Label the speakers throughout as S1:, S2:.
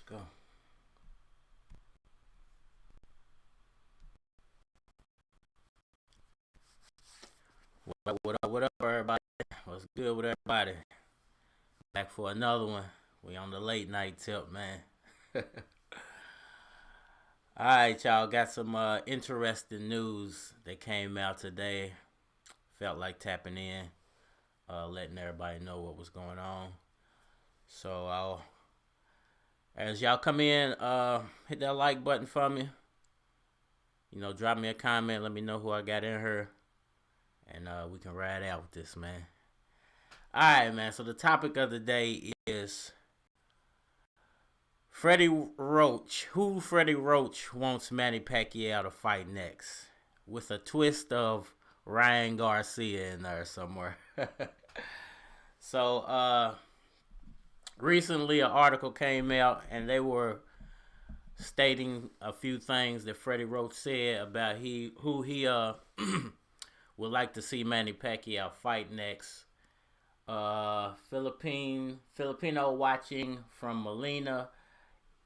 S1: Go. What up, everybody? What's good with everybody? Back for another one. We on the late night tip, man. All right, y'all. Got some interesting news that came out today. Felt like tapping in, letting everybody know what was going on. So, as y'all come in, hit that like button for me. Drop me a comment. Let me know who I got in here. And we can ride out with this, man. All right, man. So the topic of the day is Freddie Roach. Who Freddie Roach wants Manny Pacquiao to fight next? With a twist of Ryan Garcia in there somewhere. So recently an article came out and they were stating a few things that Freddie Roach said about who he would like to see Manny Pacquiao fight next. Filipino watching from Molina,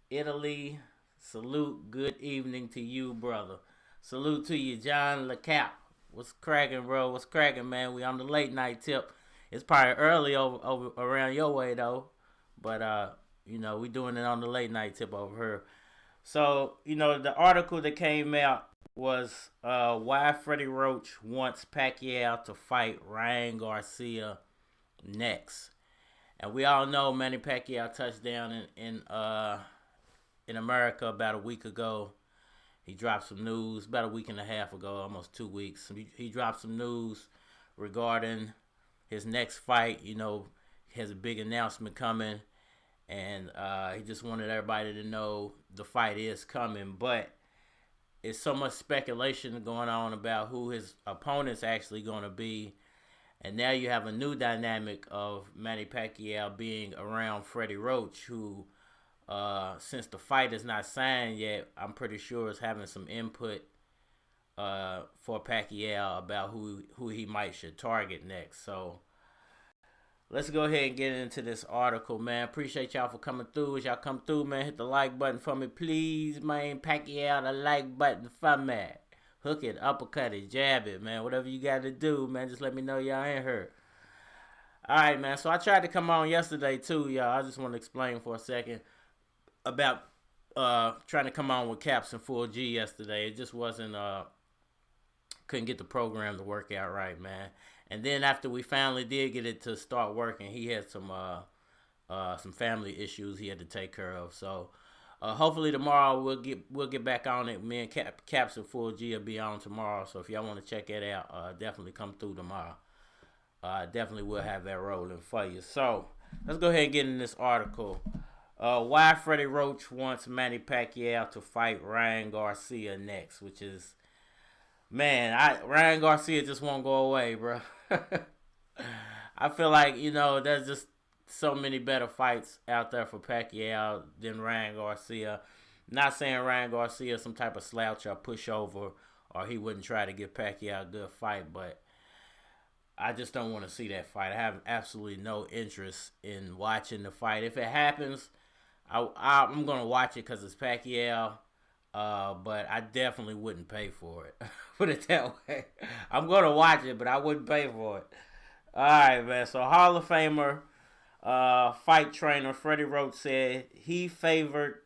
S1: Italy. Salute. Good evening to you, brother. Salute to you, John LeCap. What's cracking, bro? What's cracking, man? We on the late night tip. It's probably early over around your way though, but we doing it on the late night tip over here. So the article that came out was why Freddie Roach wants Pacquiao to fight Ryan Garcia next. And we all know Manny Pacquiao touched down in America about a week ago. He dropped some news about a week and a half ago, almost 2 weeks. He dropped some news regarding his next fight. He has a big announcement coming, and he just wanted everybody to know the fight is coming, but it's so much speculation going on about who his opponent's actually going to be. And now you have a new dynamic of Manny Pacquiao being around Freddie Roach, who, since the fight is not signed yet, I'm pretty sure is having some input for Pacquiao about who he should target next. So let's go ahead and get into this article, man. Appreciate y'all for coming through. As y'all come through, man, hit the like button for me, please, man. Pacquiao, the like button for me. Hook it, uppercut it, jab it, man. Whatever you got to do, man. Just let me know y'all ain't hurt. All right, man. So I tried to come on yesterday, too, y'all. I just want to explain for a second about trying to come on with Caps and Full G yesterday. It just wasn't, couldn't get the program to work out right, man. And then after we finally did get it to start working, he had some family issues he had to take care of. So hopefully tomorrow we'll get back on it. Me and Caps and Full G will be on tomorrow. So if y'all want to check it out, definitely come through tomorrow. Definitely will have that rolling for you. So let's go ahead and get in this article. Why Freddie Roach wants Manny Pacquiao to fight Ryan Garcia next, which is, man, Ryan Garcia just won't go away, bro. I feel like, there's just so many better fights out there for Pacquiao than Ryan Garcia. Not saying Ryan Garcia is some type of slouch or pushover, or he wouldn't try to give Pacquiao a good fight, but I just don't want to see that fight. I have absolutely no interest in watching the fight. If it happens, I'm going to watch it because it's Pacquiao. But I definitely wouldn't pay for it. Put it that way. I'm going to watch it, but I wouldn't pay for it. All right, man. So Hall of Famer, fight trainer Freddie Roach said he favored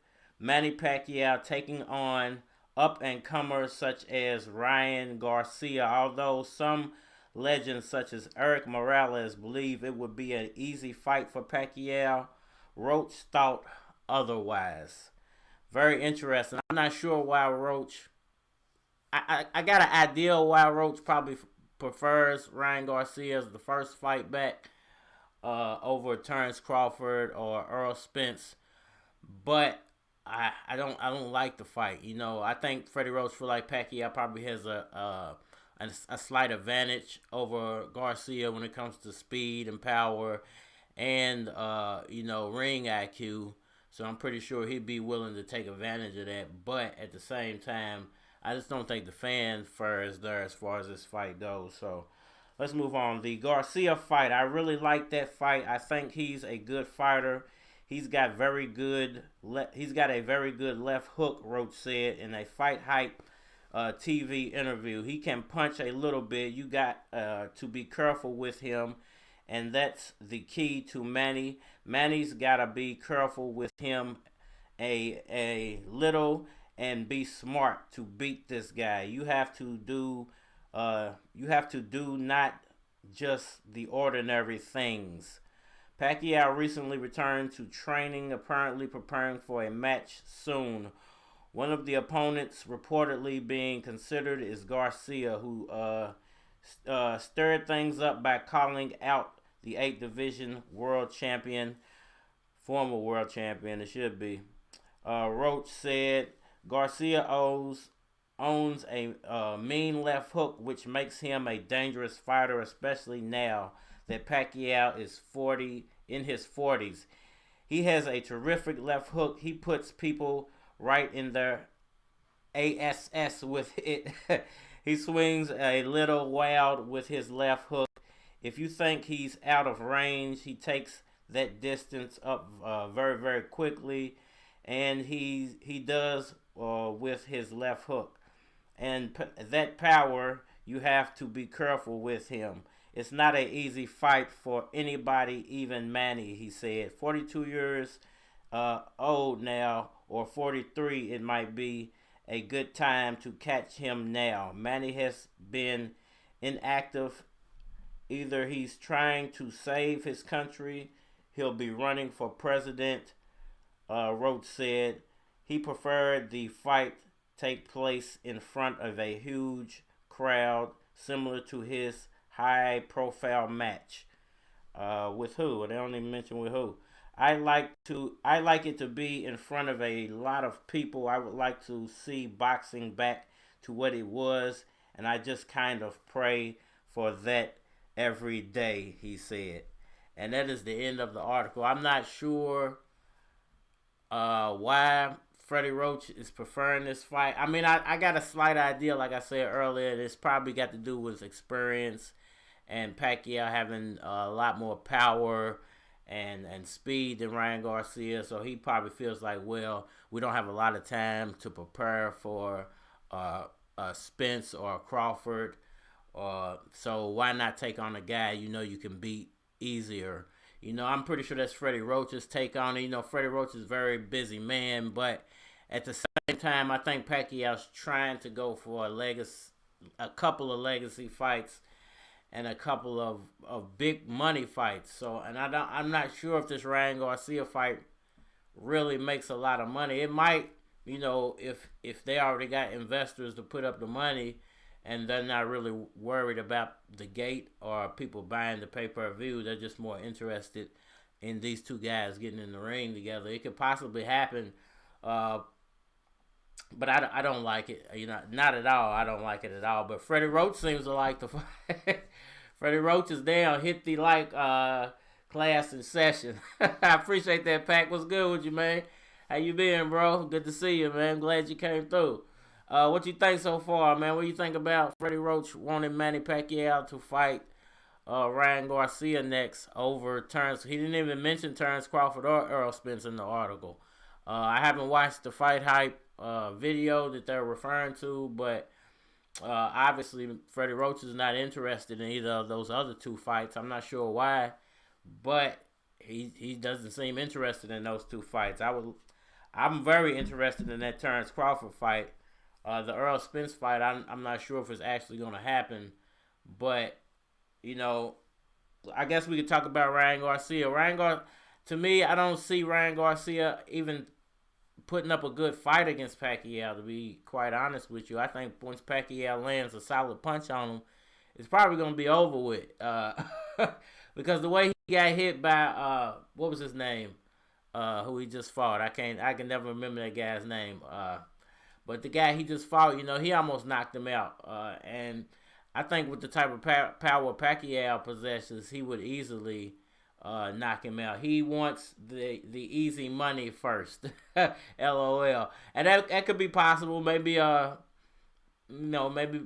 S1: Manny Pacquiao taking on up-and-comers such as Ryan Garcia, although some legends such as Erik Morales believe it would be an easy fight for Pacquiao. Roach thought otherwise. Very interesting. I'm not sure why Roach. I got an idea why Roach probably prefers Ryan Garcia as the first fight back over Terence Crawford or Earl Spence, but I don't like the fight. I think Freddie Roach feel like Pacquiao probably has a slight advantage over Garcia when it comes to speed and power and ring IQ. So I'm pretty sure he'd be willing to take advantage of that. But at the same time, I just don't think the fan fur is there as far as this fight goes. So let's move on. The Garcia fight. I really like that fight. I think he's a good fighter. He's got he's got a very good left hook, Roach said in a Fight Hype TV interview. He can punch a little bit. You got to be careful with him, and that's the key to Manny. Manny's got to be careful with him a little and be smart to beat this guy. You have to do not just the ordinary things. Pacquiao recently returned to training, apparently preparing for a match soon. One of the opponents reportedly being considered is Garcia, who stirred things up by calling out the 8th Division world champion, former world champion, it should be. Roach said Garcia owns a mean left hook, which makes him a dangerous fighter, especially now that Pacquiao is in his 40s. He has a terrific left hook. He puts people right in their ass with it. He swings a little wild with his left hook. If you think he's out of range, he takes that distance up very, very quickly, and he does with his left hook. And that power, you have to be careful with him. It's not an easy fight for anybody, even Manny, he said. 42 years old now, or 43 it might be, a good time to catch him now. Manny has been inactive. Either he's trying to save his country, he'll be running for president, Roach said. He preferred the fight take place in front of a huge crowd, similar to his high-profile match. With who? They don't even mention with who. I like it to be in front of a lot of people. I would like to see boxing back to what it was, and I just kind of pray for that every day, he said. And that is the end of the article. I'm not sure why Freddie Roach is preferring this fight. I mean, I got a slight idea, like I said earlier. It's probably got to do with experience and Pacquiao having a lot more power and speed than Ryan Garcia. So he probably feels like, well, we don't have a lot of time to prepare for Spence or Crawford. So why not take on a guy you can beat easier? I'm pretty sure that's Freddie Roach's take on it. Freddie Roach is a very busy man, but at the same time, I think Pacquiao's trying to go for a couple of legacy fights and a couple of big money fights. So, and I'm not sure if this Ryan Garcia fight really makes a lot of money. It might, if they already got investors to put up the money and they're not really worried about the gate or people buying the pay-per-view. They're just more interested in these two guys getting in the ring together. It could possibly happen, but I don't like it. Not at all. I don't like it at all. But Freddie Roach seems to like the fight. Freddie Roach is down. Hit the class in session. I appreciate that, Pac. What's good with you, man? How you been, bro? Good to see you, man. Glad you came through. What you think so far, man? What you think about Freddie Roach wanting Manny Pacquiao to fight Ryan Garcia next over Terence? He didn't even mention Terence Crawford or Errol Spence in the article. I haven't watched the Fight Hype video that they're referring to, but obviously Freddie Roach is not interested in either of those other two fights. I'm not sure why, but he doesn't seem interested in those two fights. I'm very interested in that Terence Crawford fight. The Errol Spence fight, I'm not sure if it's actually going to happen, but I guess we could talk about Ryan Garcia. To me, I don't see Ryan Garcia even putting up a good fight against Pacquiao, to be quite honest with you. I think once Pacquiao lands a solid punch on him, it's probably going to be over with. Because the way he got hit by, what was his name? Who he just fought. I can never remember that guy's name. But the guy he just fought, he almost knocked him out. And I think with the type of power Pacquiao possesses, he would easily knock him out. He wants the easy money first. LOL. And that could be possible. Maybe maybe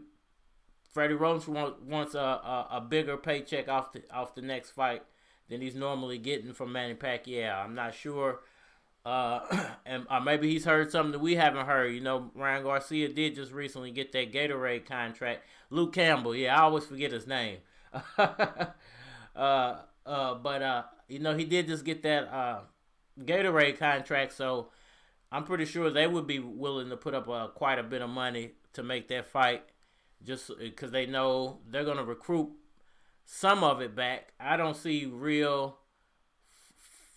S1: Freddie Roach wants a bigger paycheck off the next fight than he's normally getting from Manny Pacquiao. I'm not sure. And maybe he's heard something that we haven't heard. You know, Ryan Garcia did just recently get that Gatorade contract. Luke Campbell, yeah, I always forget his name. But you know, he did just get that Gatorade contract, so I'm pretty sure they would be willing to put up quite a bit of money to make that fight, just because they know they're gonna recruit some of it back. I don't see real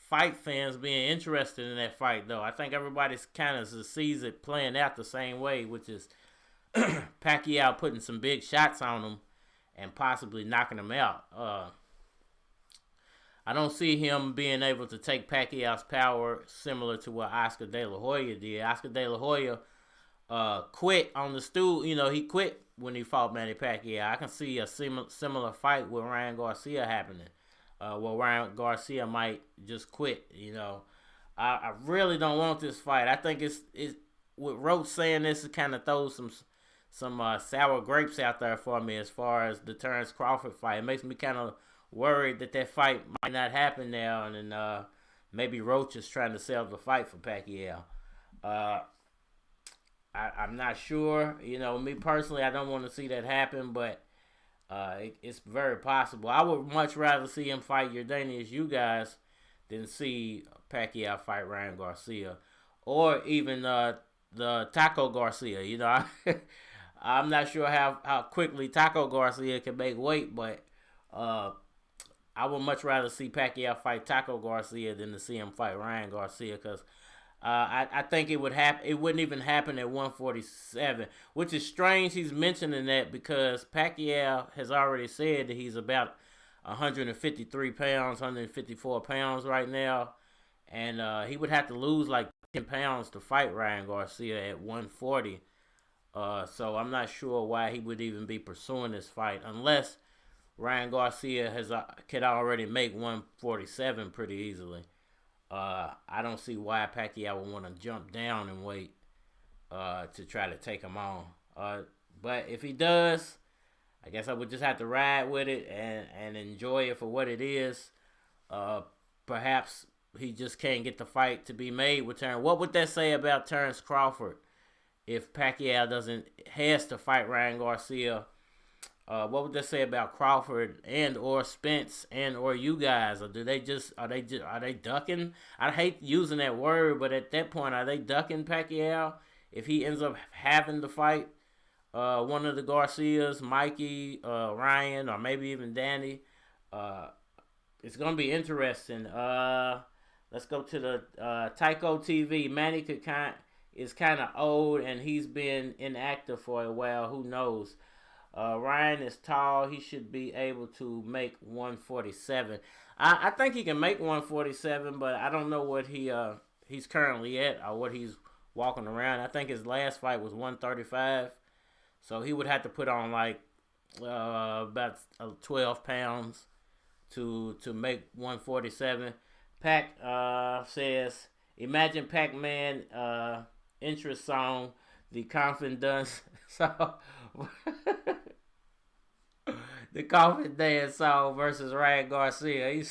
S1: fight fans being interested in that fight, though. I think everybody's kind of sees it playing out the same way, which is Pacquiao putting some big shots on him and possibly knocking him out. I don't see him being able to take Pacquiao's power similar to what Oscar De La Hoya did. Oscar De La Hoya quit on the stool. You know, he quit when he fought Manny Pacquiao. I can see a similar fight with Ryan Garcia happening. Well, Ryan Garcia might just quit. You know, I really don't want this fight. I think it's with Roach saying this, it kind of throws some sour grapes out there for me as far as the Terence Crawford fight. It makes me kind of worried that fight might not happen now, and then maybe Roach is trying to sell the fight for Pacquiao. I'm not sure. You know, me personally, I don't want to see that happen, but it's very possible. I would much rather see him fight Yordenis, you guys, than see Pacquiao fight Ryan Garcia, or even the Taco Garcia. You know, I'm not sure how quickly Taco Garcia can make weight, but I would much rather see Pacquiao fight Taco Garcia than to see him fight Ryan Garcia, because I think it would happen. It wouldn't even happen at 147, which is strange. He's mentioning that because Pacquiao has already said that he's about 153 pounds, 154 pounds right now, and he would have to lose like 10 pounds to fight Ryan Garcia at 140. So I'm not sure why he would even be pursuing this fight unless Ryan Garcia could already make 147 pretty easily. I don't see why Pacquiao would want to jump down and weight to try to take him on. But if he does, I guess I would just have to ride with it and enjoy it for what it is. Perhaps he just can't get the fight to be made with Terence. What would that say about Terence Crawford if Pacquiao has to fight Ryan Garcia? What would they say about Crawford and or Spence and or you guys? Or are they ducking? I hate using that word, but at that point, are they ducking Pacquiao if he ends up having to fight one of the Garcias, Mikey, Ryan, or maybe even Danny? It's gonna be interesting. Let's go to the Tyco TV. Manny is kind of old and he's been inactive for a while. Who knows? Ryan is tall. He should be able to make 147. I think he can make 147, but I don't know what he's currently at or what he's walking around. I think his last fight was 135, so he would have to put on like about 12 pounds to make 147. Pac says, imagine Pac-Man interest song, the Confidence so. The Coffin Dance song versus Ryan Garcia.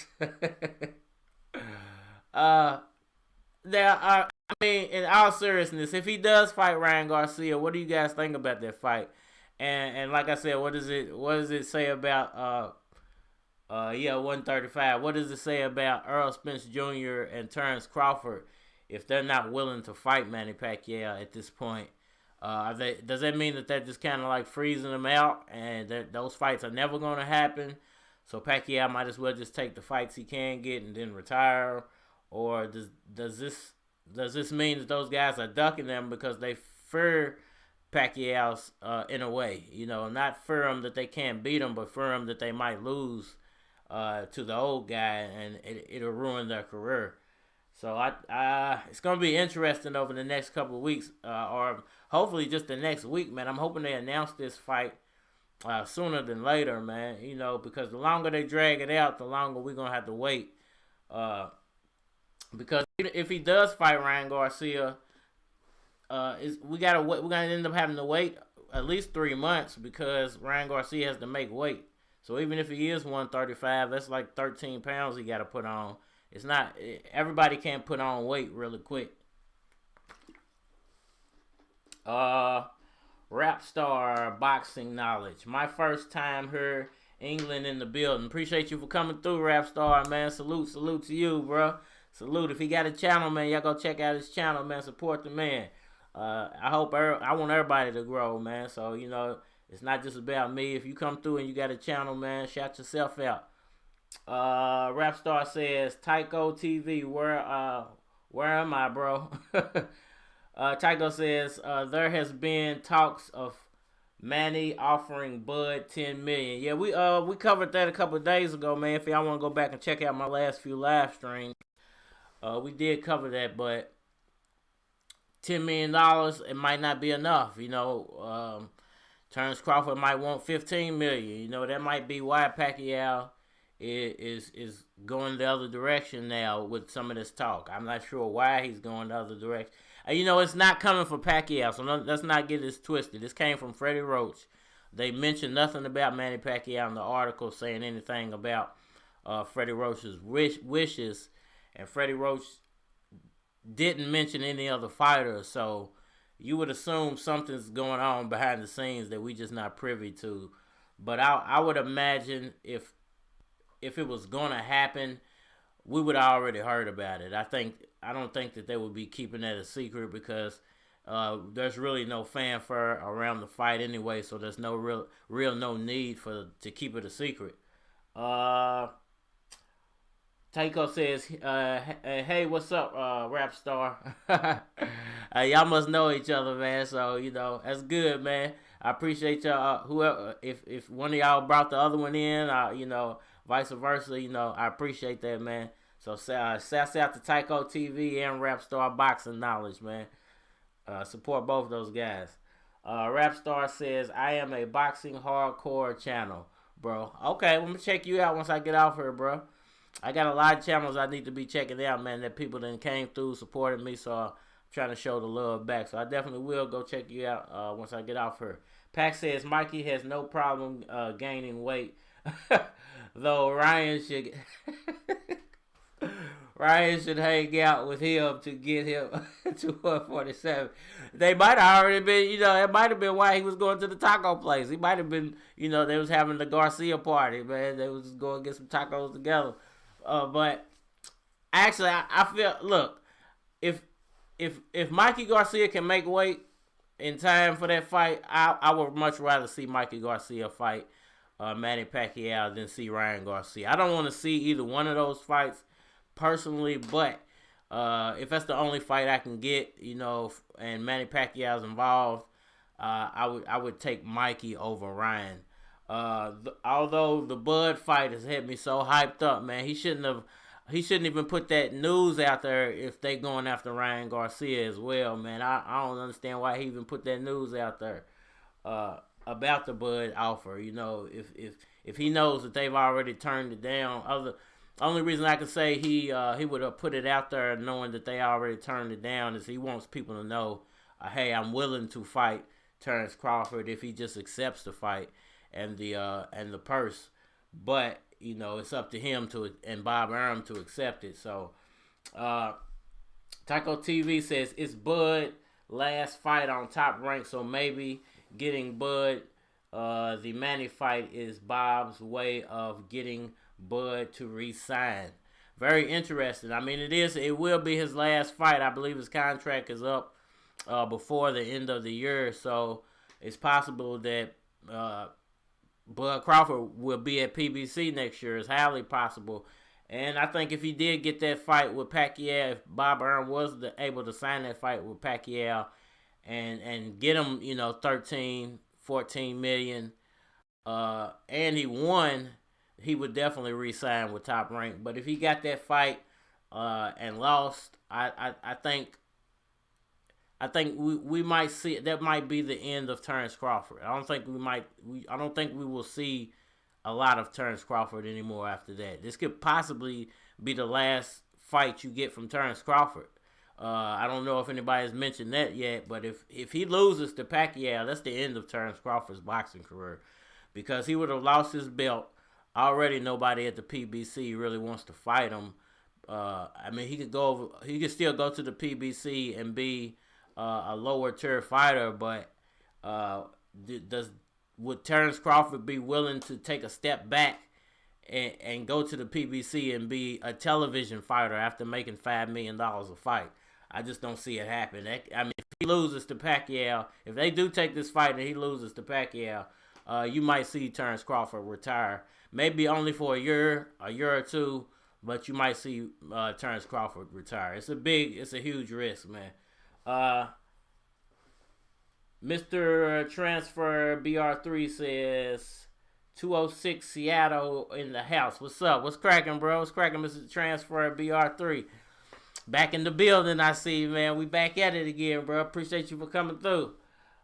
S1: I mean, in all seriousness, if he does fight Ryan Garcia, what do you guys think about that fight? And like I said, what does it say about 135? What does it say about Errol Spence Jr. and Terence Crawford if they're not willing to fight Manny Pacquiao at this point? Does that mean that they're just kind of like freezing them out and that those fights are never going to happen? So Pacquiao might as well just take the fights he can get and then retire? Or does this mean that those guys are ducking them because they fear Pacquiao's in a way? You know, not fear him that they can't beat him, but fear him that they might lose to the old guy and it'll ruin their career. So it's gonna be interesting over the next couple of weeks, or hopefully just the next week, man. I'm hoping they announce this fight sooner than later, man. You know, because the longer they drag it out, the longer we're gonna have to wait. Because if he does fight Ryan Garcia, we're gonna end up having to wait at least 3 months because Ryan Garcia has to make weight. So even if he is 135, that's like 13 pounds he got to put on. It's not, everybody can't put on weight really quick. Rap star boxing knowledge. My first time here, England in the building. Appreciate you for coming through, Rap star, man. Salute to you, bro. Salute. If he got a channel, man, y'all go check out his channel, man. Support the man. I want everybody to grow, man. So, you know, it's not just about me. If you come through and you got a channel, man, shout yourself out. Rapstar says, Tycho TV, where am I, bro? Tycho says, there has been talks of Manny offering Bud $10 million. Yeah, we covered that a couple of days ago, man. If y'all want to go back and check out my last few live streams, we did cover that, but $10 million, it might not be enough. You know, Terence Crawford might want $15 million. You know, that might be why Pacquiao is going the other direction now with some of this talk. I'm not sure why he's going the other direction. You know, it's not coming from Pacquiao, so let's not get this twisted. This came from Freddie Roach. They mentioned nothing about Manny Pacquiao in the article saying anything about Freddie Roach's wishes, and Freddie Roach didn't mention any other fighters, so you would assume something's going on behind the scenes that we just not privy to. But I would imagine if it was going to happen, we would have already heard about it. I don't think that they would be keeping that a secret because there's really no fanfare around the fight anyway, so there's no real no need to keep it a secret. Tycho says, hey, what's up, Rap Star? Y'all must know each other, man, so, you know, that's good, man. I appreciate y'all. Whoever, if one of y'all brought the other one in, you know, vice versa, you know, I appreciate that, man. So, shouts out to Tycho TV and Rap Star Boxing Knowledge, man. Support both of those guys. Rap Star says, I am a boxing hardcore channel, bro. Okay, I'm going to check you out once I get off here, bro. I got a lot of channels I need to be checking out, man, that people then came through, supported me, so I'm trying to show the love back. So I definitely will go check you out once I get off here. Pac says, Mikey has no problem gaining weight, though Ryan should... Ryan should hang out with him to get him to 147. They might have already been, you know, it might have been why he was going to the taco place. He might have been, you know, they was having the Garcia party, man. They was just going to get some tacos together. But actually, I feel, look, if Mikey Garcia can make weight in time for that fight, I would much rather see Mikey Garcia fight Manny Pacquiao than see Ryan Garcia. I don't want to see either one of those fights personally, but if that's the only fight I can get, you know, and Manny Pacquiao's involved, I would take Mikey over Ryan. Although the Bud fight has had me so hyped up, man, he shouldn't even put that news out there if they going after Ryan Garcia as well, man. I don't understand why he even put that news out there about the Bud offer. You know, if he knows that they've already turned it down, only reason I could say he would have put it out there knowing that they already turned it down is he wants people to know, hey, I'm willing to fight Terence Crawford if he just accepts the fight and the purse. But, you know, it's up to him and Bob Arum to accept it. So, Taco TV says, it's Bud last fight on Top Rank, so maybe getting Bud the Manny fight is Bob's way of getting Bud to re-sign. Very interesting. I mean, it will be his last fight. I believe his contract is up before the end of the year, so it's possible that Bud Crawford will be at PBC next year. It's highly possible. And I think if he did get that fight with Pacquiao, if Bob Arum was able to sign that fight with Pacquiao and get him, you know, 13, 14 million, and he won, he would definitely re-sign with Top Rank. But if he got that fight and lost, I think we might see that might be the end of Terence Crawford. I don't think we will see a lot of Terence Crawford anymore after that. This could possibly be the last fight you get from Terence Crawford. I don't know if anybody has mentioned that yet, but if he loses to Pacquiao, that's the end of Terence Crawford's boxing career, because he would have lost his belt already nobody at the PBC really wants to fight him. I mean, he could go over. He could still go to the PBC and be a lower tier fighter, but does would Terence Crawford be willing to take a step back and go to the PBC and be a television fighter after making $5 million a fight? I just don't see it happen. I mean, if he loses to Pacquiao, if they do take this fight and he loses to Pacquiao, you might see Terence Crawford retire. Maybe only for a year or two, but you might see Terence Crawford retire. It's a huge risk, man. Mr. Transfer BR3 says 206 Seattle in the house. What's up? What's cracking, bro? What's cracking, Mr. Transfer BR3? Back in the building, I see, man. We back at it again, bro. Appreciate you for coming through.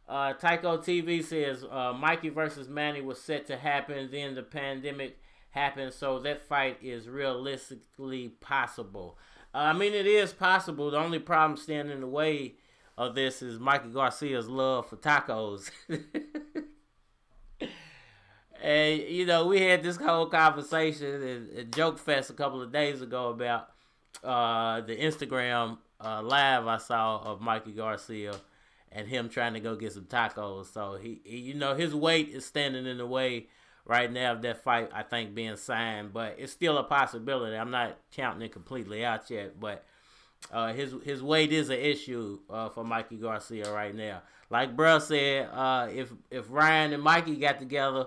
S1: Tycho TV says Mikey versus Manny was set to happen. Then the pandemic happened, so that fight is realistically possible. I mean, it is possible. The only problem standing in the way of this is Mikey Garcia's love for tacos. And, you know, we had this whole conversation at Joke Fest a couple of days ago about the Instagram live I saw of Mikey Garcia and him trying to go get some tacos. So, he you know, his weight is standing in the way right now of that fight, I think, being signed. But it's still a possibility. I'm not counting it completely out yet, but his weight is an issue for Mikey Garcia right now. Like bruh said, if Ryan and Mikey got together,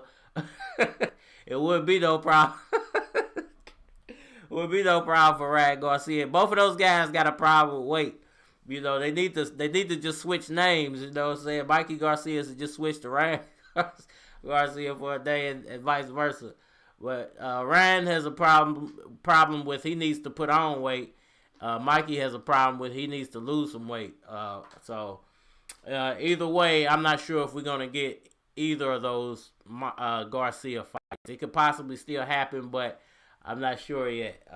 S1: it would be no problem. Would be no problem for Ryan Garcia. Both of those guys got a problem with weight. You know, they need to just switch names. You know what I'm saying? Mikey Garcia should just switch to Ryan Garcia for a day and vice versa. But Ryan has a problem with he needs to put on weight. Mikey has a problem with he needs to lose some weight. So either way, I'm not sure if we're going to get either of those Garcia fights. It could possibly still happen, but I'm not sure yet.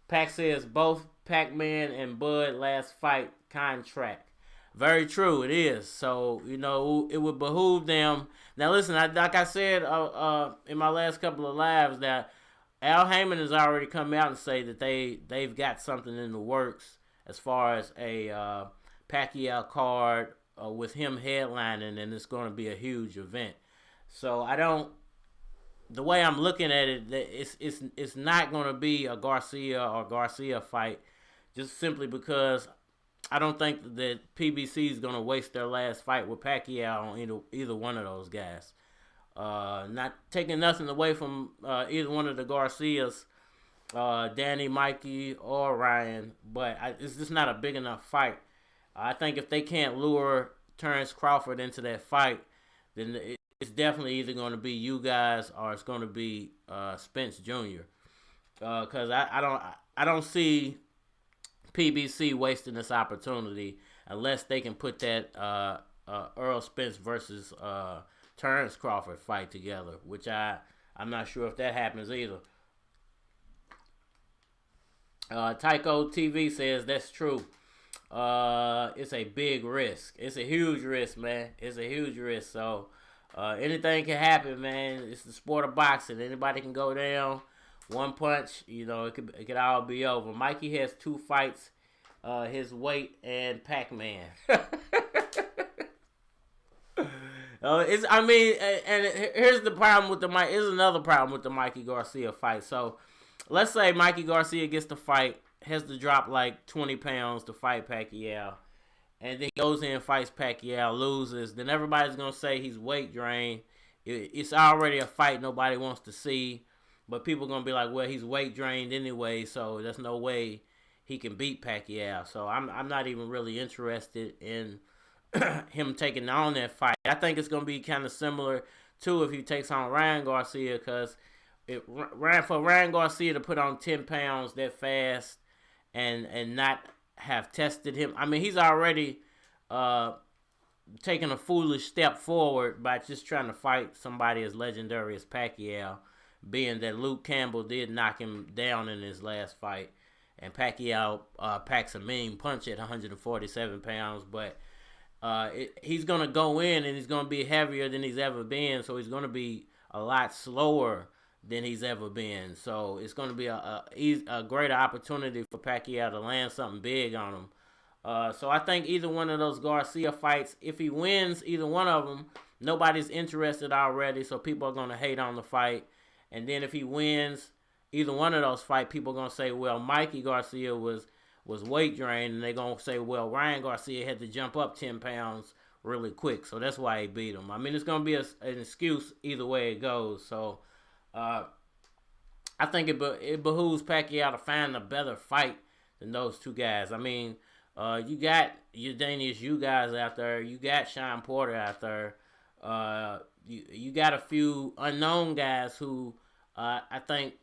S1: Pac says both Pac-Man and Bud last fight contract. Very true, it is. So, you know, it would behoove them. Now, listen, like I said in my last couple of lives, that Al Heyman has already come out and say that they've got something in the works as far as a Pacquiao card with him headlining, and it's going to be a huge event. So the way I'm looking at it, it's not going to be a Garcia fight, just simply because I don't think that PBC is going to waste their last fight with Pacquiao on either one of those guys. Not taking nothing away from either one of the Garcias, Danny, Mikey, or Ryan, but it's just not a big enough fight. I think if they can't lure Terence Crawford into that fight, then it's definitely either going to be you guys or it's going to be Spence Jr. Because I don't see PBC wasting this opportunity unless they can put that Earl Spence versus Terence Crawford fight together, which I'm not sure if that happens either. Tycho TV says that's true. It's a big risk. It's a huge risk, man. It's a huge risk. So anything can happen, man. It's the sport of boxing. Anybody can go down. One punch, you know, it could all be over. Mikey has 2 fights, his weight and Pac-Man. Here's the problem with here's another problem with the Mikey Garcia fight. So, let's say Mikey Garcia gets the fight, has to drop like 20 pounds to fight Pacquiao, and then goes in and fights Pacquiao, loses. Then everybody's gonna say he's weight drained. It's already a fight nobody wants to see, but people are gonna be like, well, he's weight drained anyway, so there's no way he can beat Pacquiao. So I'm not even really interested in him taking on that fight. I think it's going to be kind of similar to if he takes on Ryan Garcia, because for Ryan Garcia to put on 10 pounds that fast and not have tested him. I mean, he's already taken a foolish step forward by just trying to fight somebody as legendary as Pacquiao, being that Luke Campbell did knock him down in his last fight, and Pacquiao packs a mean punch at 147 pounds, but he's going to go in and he's going to be heavier than he's ever been, so he's going to be a lot slower than he's ever been. So it's going to be a greater opportunity for Pacquiao to land something big on him. So I think either one of those Garcia fights, if he wins either one of them, nobody's interested already, so people are going to hate on the fight. And then if he wins either one of those fights, people are going to say, well, Mikey Garcia was weight drained, and they're going to say, well, Ryan Garcia had to jump up 10 pounds really quick, so that's why he beat him. I mean, it's going to be an excuse either way it goes. So I think it behooves Pacquiao to find a better fight than those two guys. I mean, you got your Danish, you guys out there. You got Sean Porter out there. You got a few unknown guys who I think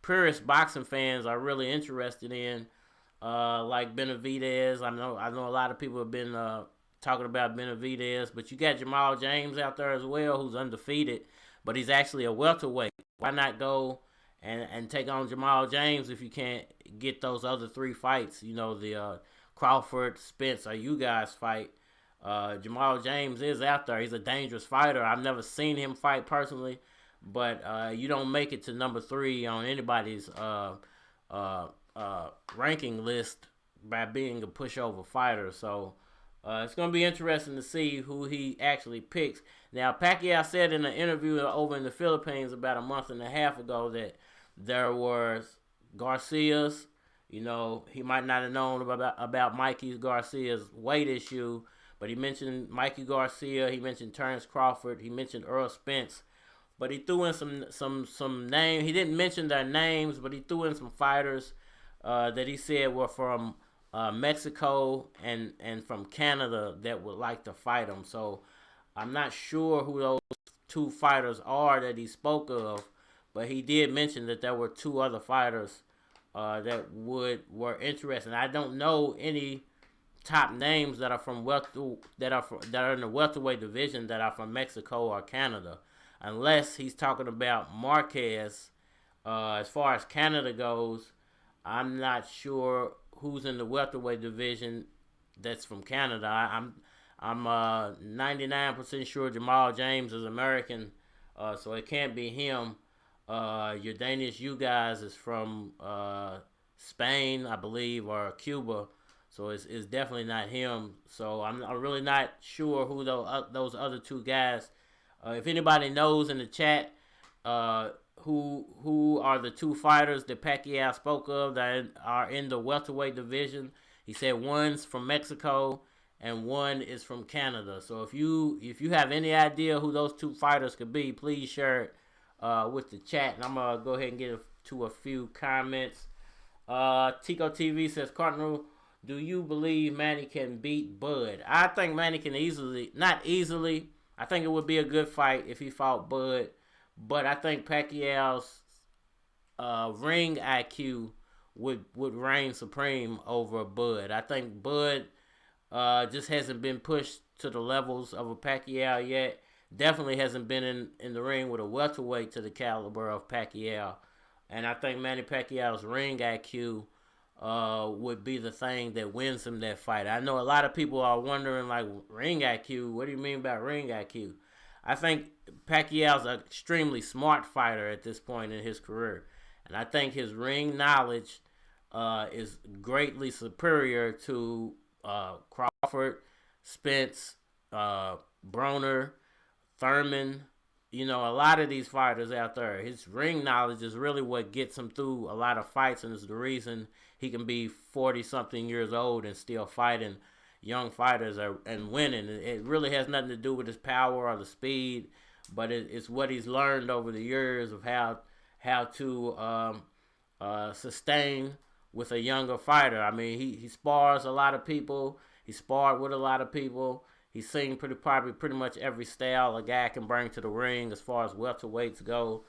S1: purist boxing fans are really interested in, like Benavidez. I know a lot of people have been talking about Benavidez, but you got Jamal James out there as well, who's undefeated, but he's actually a welterweight. Why not go and take on Jamal James if you can't get those other three fights? You know, the Crawford, Spence, or you guys fight. Jamal James is out there. He's a dangerous fighter. I've never seen him fight personally, but you don't make it to number 3 on anybody's ranking list by being a pushover fighter. So it's going to be interesting to see who he actually picks. Now, Pacquiao said in an interview over in the Philippines about a month and a half ago that there was Garcia's. You know, he might not have known about Mikey Garcia's weight issue, but he mentioned Mikey Garcia, he mentioned Terence Crawford, he mentioned Earl Spence, but he threw in some names. He didn't mention their names, but he threw in some fighters that he said were from Mexico and from Canada that would like to fight him. So I'm not sure who those two fighters are that he spoke of, but he did mention that there were 2 other fighters that were interested. I don't know any top names that are from that are in the welterweight division that are from Mexico or Canada, unless he's talking about Marquez. As far as Canada goes, I'm not sure who's in the welterweight division that's from Canada. I'm 99% sure Jamal James is American, so it can't be him. Your Danish, you guys, is from Spain, I believe, or Cuba, so it's definitely not him. So I'm really not sure who those other 2 guys. If anybody knows in the chat, who are the 2 fighters that Pacquiao spoke of that are in the welterweight division? He said one's from Mexico and one is from Canada. So if you have any idea who those 2 fighters could be, please share it with the chat, and I'm gonna go ahead and get to a few comments. Tico TV says, Cardinal, do you believe Manny can beat Bud? I think Manny can not easily. I think it would be a good fight if he fought Bud, but I think Pacquiao's ring IQ would reign supreme over Bud. I think Bud just hasn't been pushed to the levels of a Pacquiao yet. Definitely hasn't been in the ring with a welterweight to the caliber of Pacquiao. And I think Manny Pacquiao's ring IQ would be the thing that wins him that fight. I know a lot of people are wondering, like, ring IQ, what do you mean by ring IQ? I think Pacquiao's an extremely smart fighter at this point in his career. And I think his ring knowledge is greatly superior to Crawford, Spence, Broner, Thurman, you know, a lot of these fighters out there. His ring knowledge is really what gets him through a lot of fights, and is the reason he can be 40-something years old and still fighting young fighters and winning. It really has nothing to do with his power or the speed, but it's what he's learned over the years of how to sustain with a younger fighter. I mean, he spars a lot of people. He sparred with a lot of people. He's seen probably pretty much every style a guy can bring to the ring as far as welterweights go.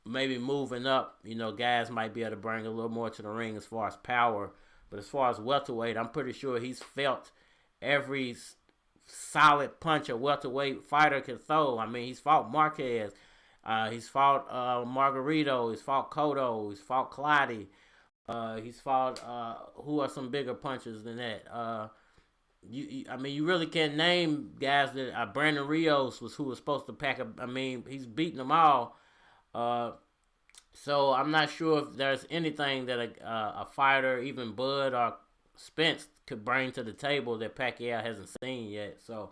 S1: Maybe moving up, you know, guys might be able to bring a little more to the ring as far as power. But as far as welterweight, I'm pretty sure he's felt every solid punch a welterweight fighter can throw. I mean, he's fought Marquez. He's fought Margarito. He's fought Cotto. He's fought Clottey. He's fought, who are some bigger punchers than that? I mean, you really can't name guys that Brandon Rios who was supposed to pack up. I mean, he's beaten them all. Uh, so I'm not sure if there's anything that a fighter, even Bud or Spence, could bring to the table that Pacquiao hasn't seen yet. So,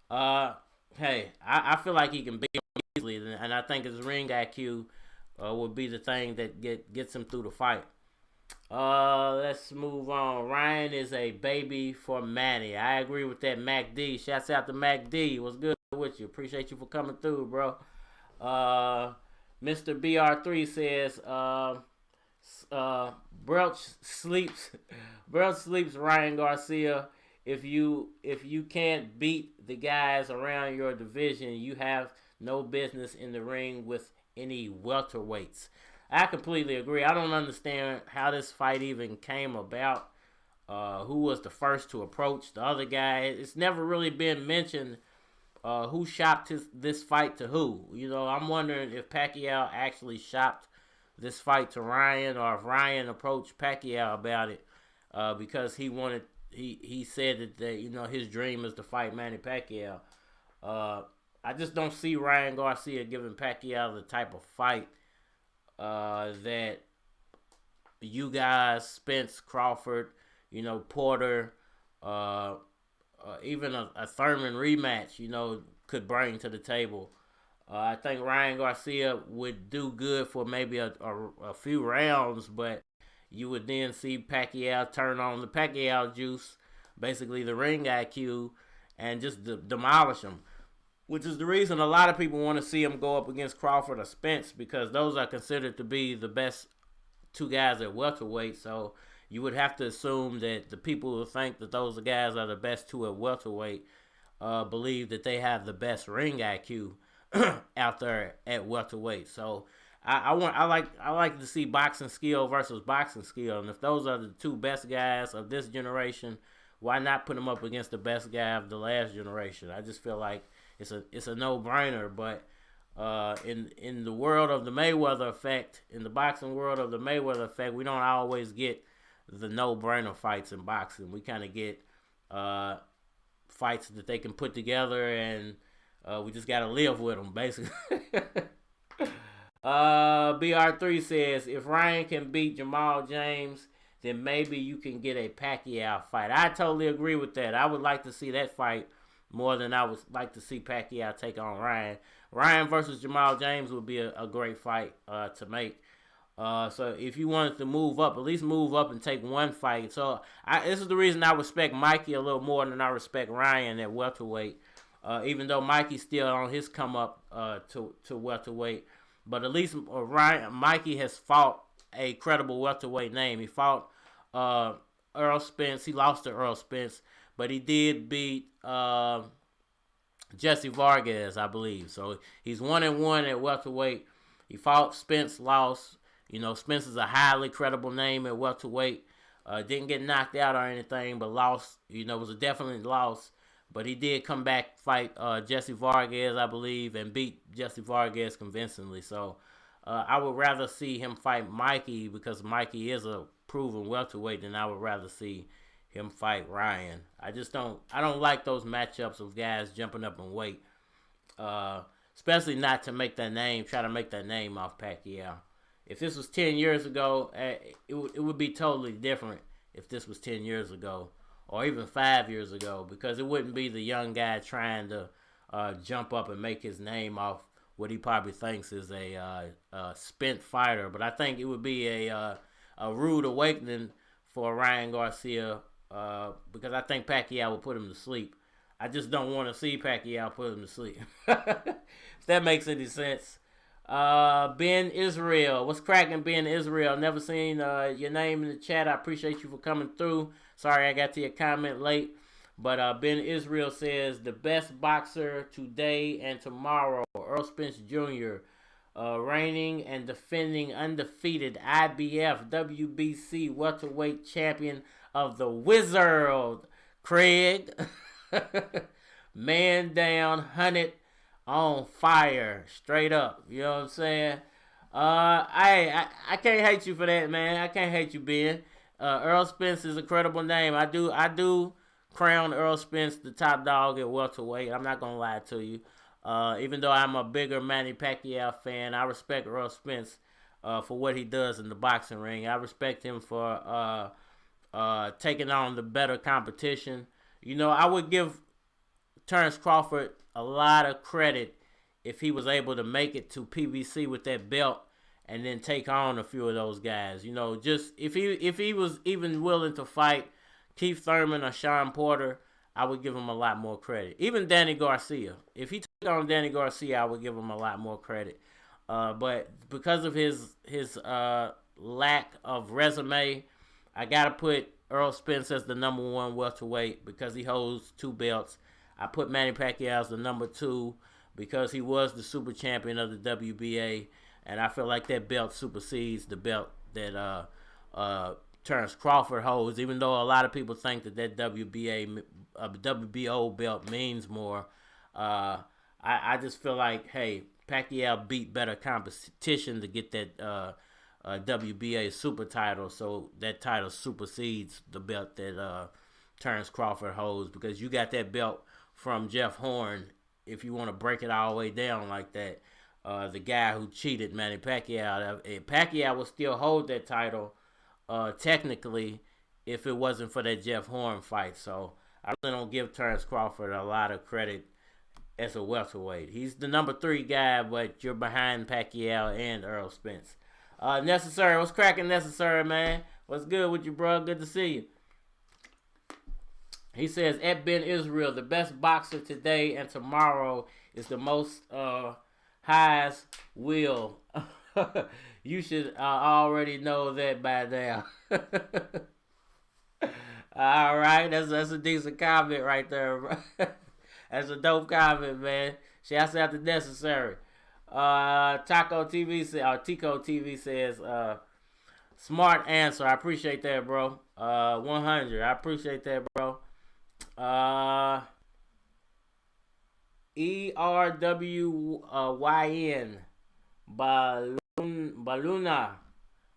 S1: uh, hey, I feel like he can beat him easily, and I think his ring IQ would be the thing that gets him through the fight. Let's move on. Ryan is a baby for Manny. I agree with that, Mac D. Shouts out to Mac D. What's good with you? Appreciate you for coming through, bro. Uh, Mr. BR3 says, uh, Broach sleeps, Broach sleeps Ryan Garcia. If you can't beat the guys around your division, you have no business in the ring with any welterweights. I completely agree. I don't understand how this fight even came about. Who was the first to approach the other guy? It's never really been mentioned who shopped this fight to who. You know, I'm wondering if Pacquiao actually shopped this fight to Ryan, or if Ryan approached Pacquiao about it because he said that his dream is to fight Manny Pacquiao. I just don't see Ryan Garcia giving Pacquiao the type of fight that you guys, Spence, Crawford, Porter, even a Thurman rematch, could bring to the table. I think Ryan Garcia would do good for maybe a few rounds, but you would then see Pacquiao turn on the Pacquiao juice, basically the ring IQ, and just demolish him. Which is the reason a lot of people want to see him go up against Crawford or Spence, because those are considered to be the best two guys at welterweight. So you would have to assume that the people who think that those guys are the best two at welterweight believe that they have the best ring IQ out there at welterweight. So I like to see boxing skill versus boxing skill, and if those are the two best guys of this generation, why not put them up against the best guy of the last generation? I just feel like it's a no brainer. But in the world of the Mayweather effect, in the boxing world of the Mayweather effect, we don't always get the no brainer fights in boxing. We kind of get fights that they can put together, and we just gotta live with them, basically. BR3 says, if Ryan can beat Jamal James, then maybe you can get a Pacquiao fight. I totally agree with that. I would like to see that fight more than I would like to see Pacquiao take on Ryan. Ryan versus Jamal James would be a great fight to make. So if you wanted to move up, at least move up and take one fight. So this is the reason I respect Mikey a little more than I respect Ryan at welterweight. Even though Mikey's still on his come up to welterweight, but at least Mikey has fought a credible welterweight name. He fought Earl Spence. He lost to Earl Spence, but he did beat Jesse Vargas, I believe. So he's 1-1 at welterweight. He fought Spence, lost. Spence is a highly credible name at welterweight. Didn't get knocked out or anything, but lost. It was a definite loss. But he did come back, fight Jesse Vargas, I believe, and beat Jesse Vargas convincingly. So I would rather see him fight Mikey, because Mikey is a proven welterweight, than I would rather see him fight Ryan. I don't like those matchups of guys jumping up in weight, especially not to make that name, try to make that name off Pacquiao. If this was 10 years ago, it would be totally different if this was 10 years ago. Or even 5 years ago, because it wouldn't be the young guy trying to jump up and make his name off what he probably thinks is a spent fighter. But I think it would be a rude awakening for Ryan Garcia, because I think Pacquiao will put him to sleep. I just don't want to see Pacquiao put him to sleep. If that makes any sense. Ben Israel, what's cracking, Ben Israel? Never seen your name in the chat. I appreciate you for coming through. Sorry I got to your comment late, but Ben Israel says the best boxer today and tomorrow, Earl Spence Jr., reigning and defending undefeated IBF WBC welterweight champion of the Wizard, Craig. Man down, hunted, on fire, straight up. You know what I'm saying? I can't hate you for that, man. I can't hate you, Ben. Earl Spence is a credible name. I do crown Earl Spence the top dog at welterweight. I'm not gonna lie to you. Even though I'm a bigger Manny Pacquiao fan, I respect Errol Spence for what he does in the boxing ring. I respect him for taking on the better competition. I would give Terence Crawford a lot of credit if he was able to make it to PBC with that belt and then take on a few of those guys. Just if he was even willing to fight Keith Thurman or Sean Porter, I would give him a lot more credit. Even Danny Garcia. If he took on Danny Garcia, I would give him a lot more credit. But because of his lack of resume, I got to put Errol Spence as the number 1 welterweight because he holds 2 belts. I put Manny Pacquiao as the number 2 because he was the super champion of the WBA, and I feel like that belt supersedes the belt that Terence Crawford holds, even though a lot of people think that WBO belt means more. I just feel like, hey, Pacquiao beat better competition to get that WBA super title, so that title supersedes the belt that Terence Crawford holds, because you got that belt from Jeff Horn, if you want to break it all the way down like that. The guy who cheated Manny Pacquiao. Pacquiao would still hold that title technically if it wasn't for that Jeff Horn fight. So I really don't give Terence Crawford a lot of credit as a welterweight. He's the number 3 guy, but you're behind Pacquiao and Errol Spence. Necessary, what's cracking, Necessary, man? What's good with you, bro? Good to see you. He says, at Ben Israel, the best boxer today and tomorrow is the most highest will. You should already know that by now. All right, that's a decent comment right there, bro. That's a dope comment, man. Shouts out to Necessary. Tico TV says, smart answer. I appreciate that, bro. 100. I appreciate that, bro. ERWYN Baluna.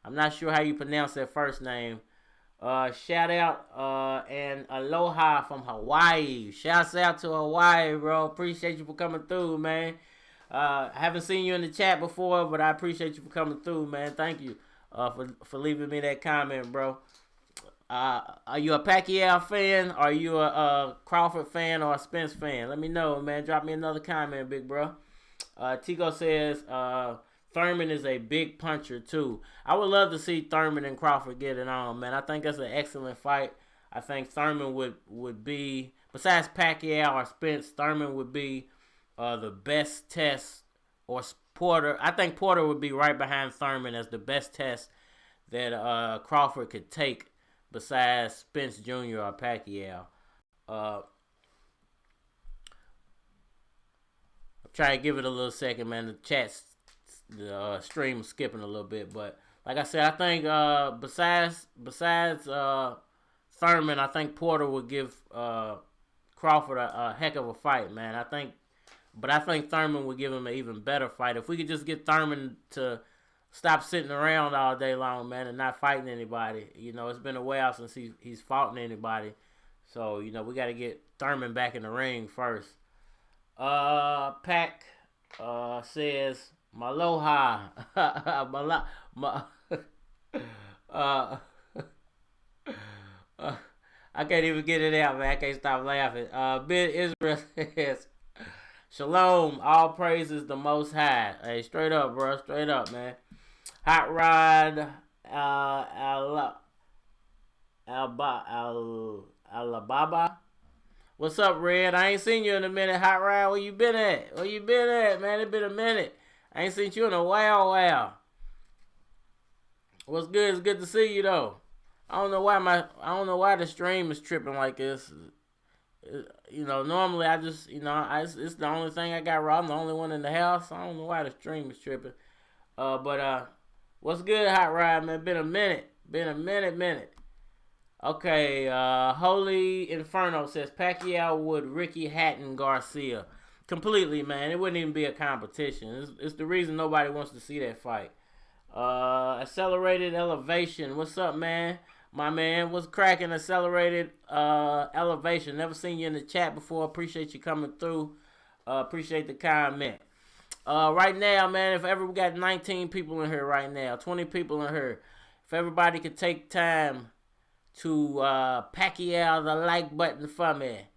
S1: I'm not sure how you pronounce that first name. Shout out and aloha from Hawaii. Shouts out to Hawaii, bro. Appreciate you for coming through, man. I haven't seen you in the chat before, but I appreciate you for coming through, man. Thank you for leaving me that comment, bro. Are you a Pacquiao fan? Are you a Crawford fan or a Spence fan? Let me know, man. Drop me another comment, big bro. Tico says Thurman is a big puncher, too. I would love to see Thurman and Crawford get it on, man. I think that's an excellent fight. I think Thurman would be, besides Pacquiao or Spence, Thurman would be the best test, or Porter. I think Porter would be right behind Thurman as the best test that Crawford could take besides Spence Jr. or Pacquiao. I'm trying to give it a little second, man. The stream is skipping a little bit, but like I said, I think besides Thurman, I think Porter would give Crawford a heck of a fight, man. I think Thurman would give him an even better fight. If we could just get Thurman to stop sitting around all day long, man, and not fighting anybody. It's been a while since he's fought anybody. So, we got to get Thurman back in the ring first. Pac says, Maloha. I can't even get it out, man. I can't stop laughing. Ben Israel says, Shalom, all praises the Most High. Hey, straight up, bro. Straight up, man. Hot Rod Alababa. What's up, Red? I ain't seen you in a minute, Hot Rod. Where you been at? Man? It's been a minute. I ain't seen you in a while. What's good? It's good to see you, though. I don't know why the stream is tripping like this. Normally I just, it's the only thing I got wrong. I'm the only one in the house. I don't know why the stream is tripping. But what's good, Hot Rod, man? Been a minute. Okay, Holy Inferno says Pacquiao would Ricky Hatton Garcia. Completely, man. It wouldn't even be a competition. It's the reason nobody wants to see that fight. Accelerated Elevation. What's up, man? My man, what's cracking? Accelerated Elevation. Never seen you in the chat before. Appreciate you coming through. Appreciate the comment. Right now, man, if ever we got 19 people in here right now, 20 people in here, if everybody could take time to Pacquiao the like button for me,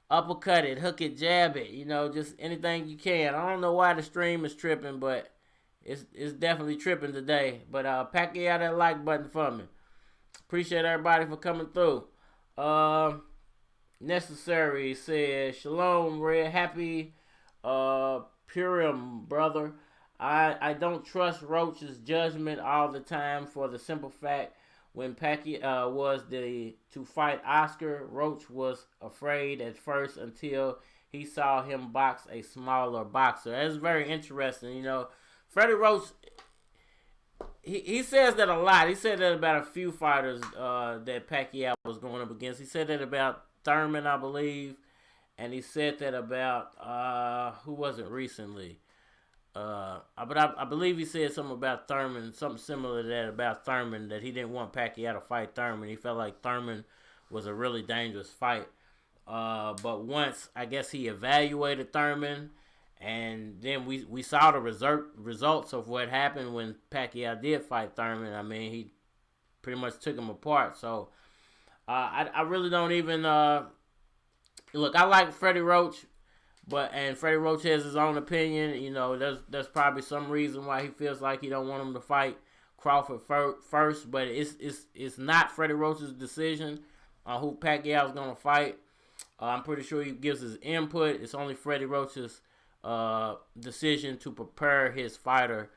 S1: uppercut it, hook it, jab it, just anything you can. I don't know why the stream is tripping, but it's definitely tripping today. But Pacquiao that like button for me. Appreciate everybody for coming through. Necessary says, Shalom, Red. Happy Purim, brother. I don't trust Roach's judgment all the time for the simple fact when Pacquiao was to fight Oscar, Roach was afraid at first until he saw him box a smaller boxer. That's very interesting. Freddie Roach, he says that a lot. He said that about a few fighters that Pacquiao was going up against. He said that about Thurman, I believe. And he said that about, who was it recently? But I believe he said something about Thurman, something similar to that about Thurman, that he didn't want Pacquiao to fight Thurman. He felt like Thurman was a really dangerous fight. But once, I guess he evaluated Thurman, and then we saw the results of what happened when Pacquiao did fight Thurman. I mean, he pretty much took him apart. So I really don't even... look, I like Freddie Roach. And Freddie Roach has his own opinion. There's probably some reason why he feels like he don't want him to fight Crawford first. But it's not Freddie Roach's decision on who Pacquiao's gonna fight. I'm pretty sure he gives his input. It's only Freddie Roach's decision to prepare his fighter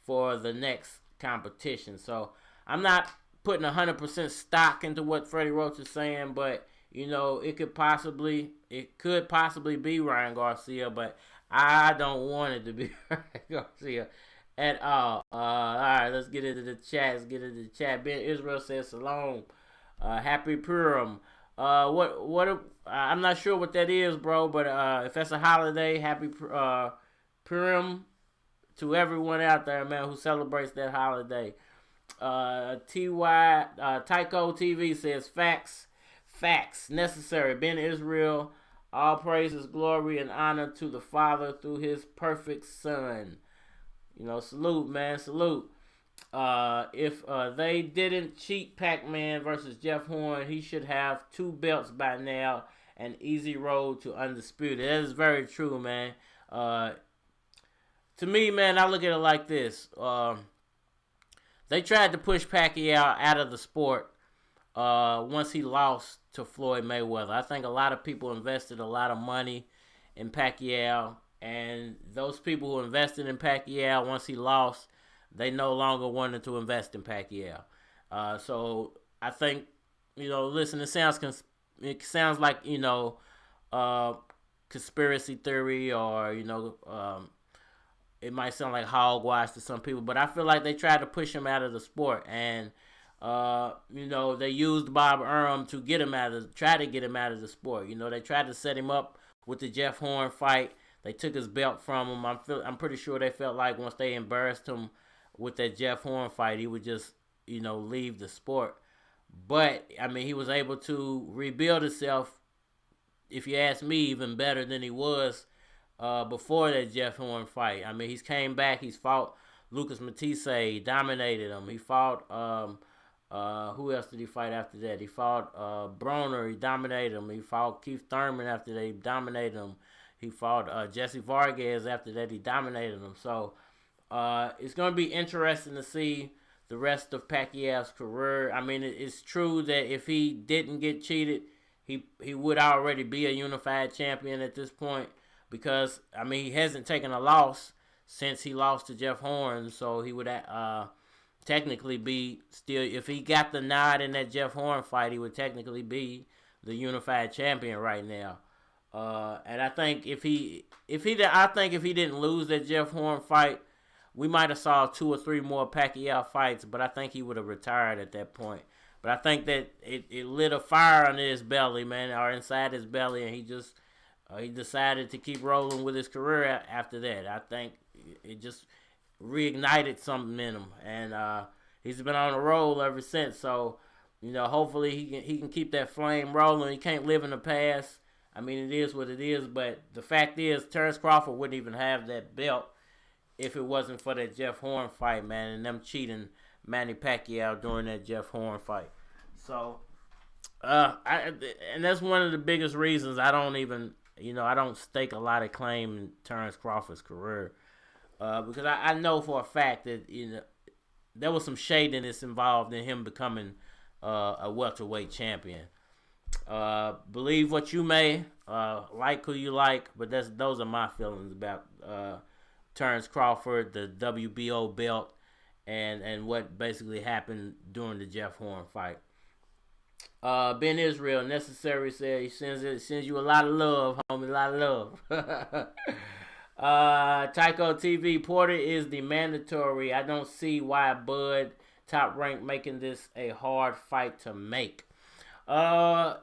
S1: for the next competition. So I'm not putting 100% stock into what Freddie Roach is saying, but it could possibly be Ryan Garcia, but I don't want it to be Ryan Garcia at all. All right, let's get into the chat. Ben Israel says Salome. Happy Purim. I'm not sure what that is, bro, but if that's a holiday, happy Purim to everyone out there, man, who celebrates that holiday. Tycho TV says facts necessary. Ben Israel, all praises, glory, and honor to the Father through his perfect Son. Salute, man, salute. If they didn't cheat Pac-Man versus Jeff Horn, he should have 2 belts by now, an easy road to undisputed. That is very true, man. To me, man, I look at it like this. They tried to push Pacquiao out of the sport once he lost to Floyd Mayweather. I think a lot of people invested a lot of money in Pacquiao, and those people who invested in Pacquiao once he lost, they no longer wanted to invest in Pacquiao. So I think, listen, it sounds like conspiracy theory, or it might sound like hogwash to some people, but I feel like they tried to push him out of the sport, and they used Bob Arum to try to get him out of the sport. They tried to set him up with the Jeff Horn fight. They took his belt from him. I'm pretty sure they felt like once they embarrassed him with that Jeff Horn fight, he would just, leave the sport. But, I mean, he was able to rebuild himself, if you ask me, even better than he was before that Jeff Horn fight. I mean, he's came back. He's fought Lucas Matisse. He dominated him. He fought, who else did he fight after that? He fought Broner. He dominated him. He fought Keith Thurman after that. He dominated him. He fought Jesse Vargas after that. He dominated him. So it's going to be interesting to see the rest of Pacquiao's career. I mean, it's true that if he didn't get cheated, he would already be a unified champion at this point, because, I mean, he hasn't taken a loss since he lost to Jeff Horn. So he would technically be still, if he got the nod in that Jeff Horn fight, he would technically be the unified champion right now. And I think if he didn't lose that Jeff Horn fight, we might have saw 2 or 3 more Pacquiao fights, but I think he would have retired at that point. But I think that it lit a fire under his belly, man, or inside his belly, and he decided to keep rolling with his career after that. I think it just reignited something in him, and he's been on a roll ever since. So, hopefully he can keep that flame rolling. He can't live in the past. I mean, it is what it is. But the fact is, Terence Crawford wouldn't even have that belt if it wasn't for that Jeff Horn fight, man, and them cheating Manny Pacquiao during that Jeff Horn fight. So, and that's one of the biggest reasons I don't even, I don't stake a lot of claim in Terence Crawford's career, because I know for a fact that there was some shadiness involved in him becoming a welterweight champion. Believe what you may, like who you like, but those are my feelings about Terence Crawford, the WBO belt, and what basically happened during the Jeff Horn fight. Ben Israel, Necessary said he sends you a lot of love, homie, a lot of love. Tycho TV, Porter is the mandatory. I don't see why Bud Top Rank making this a hard fight to make. I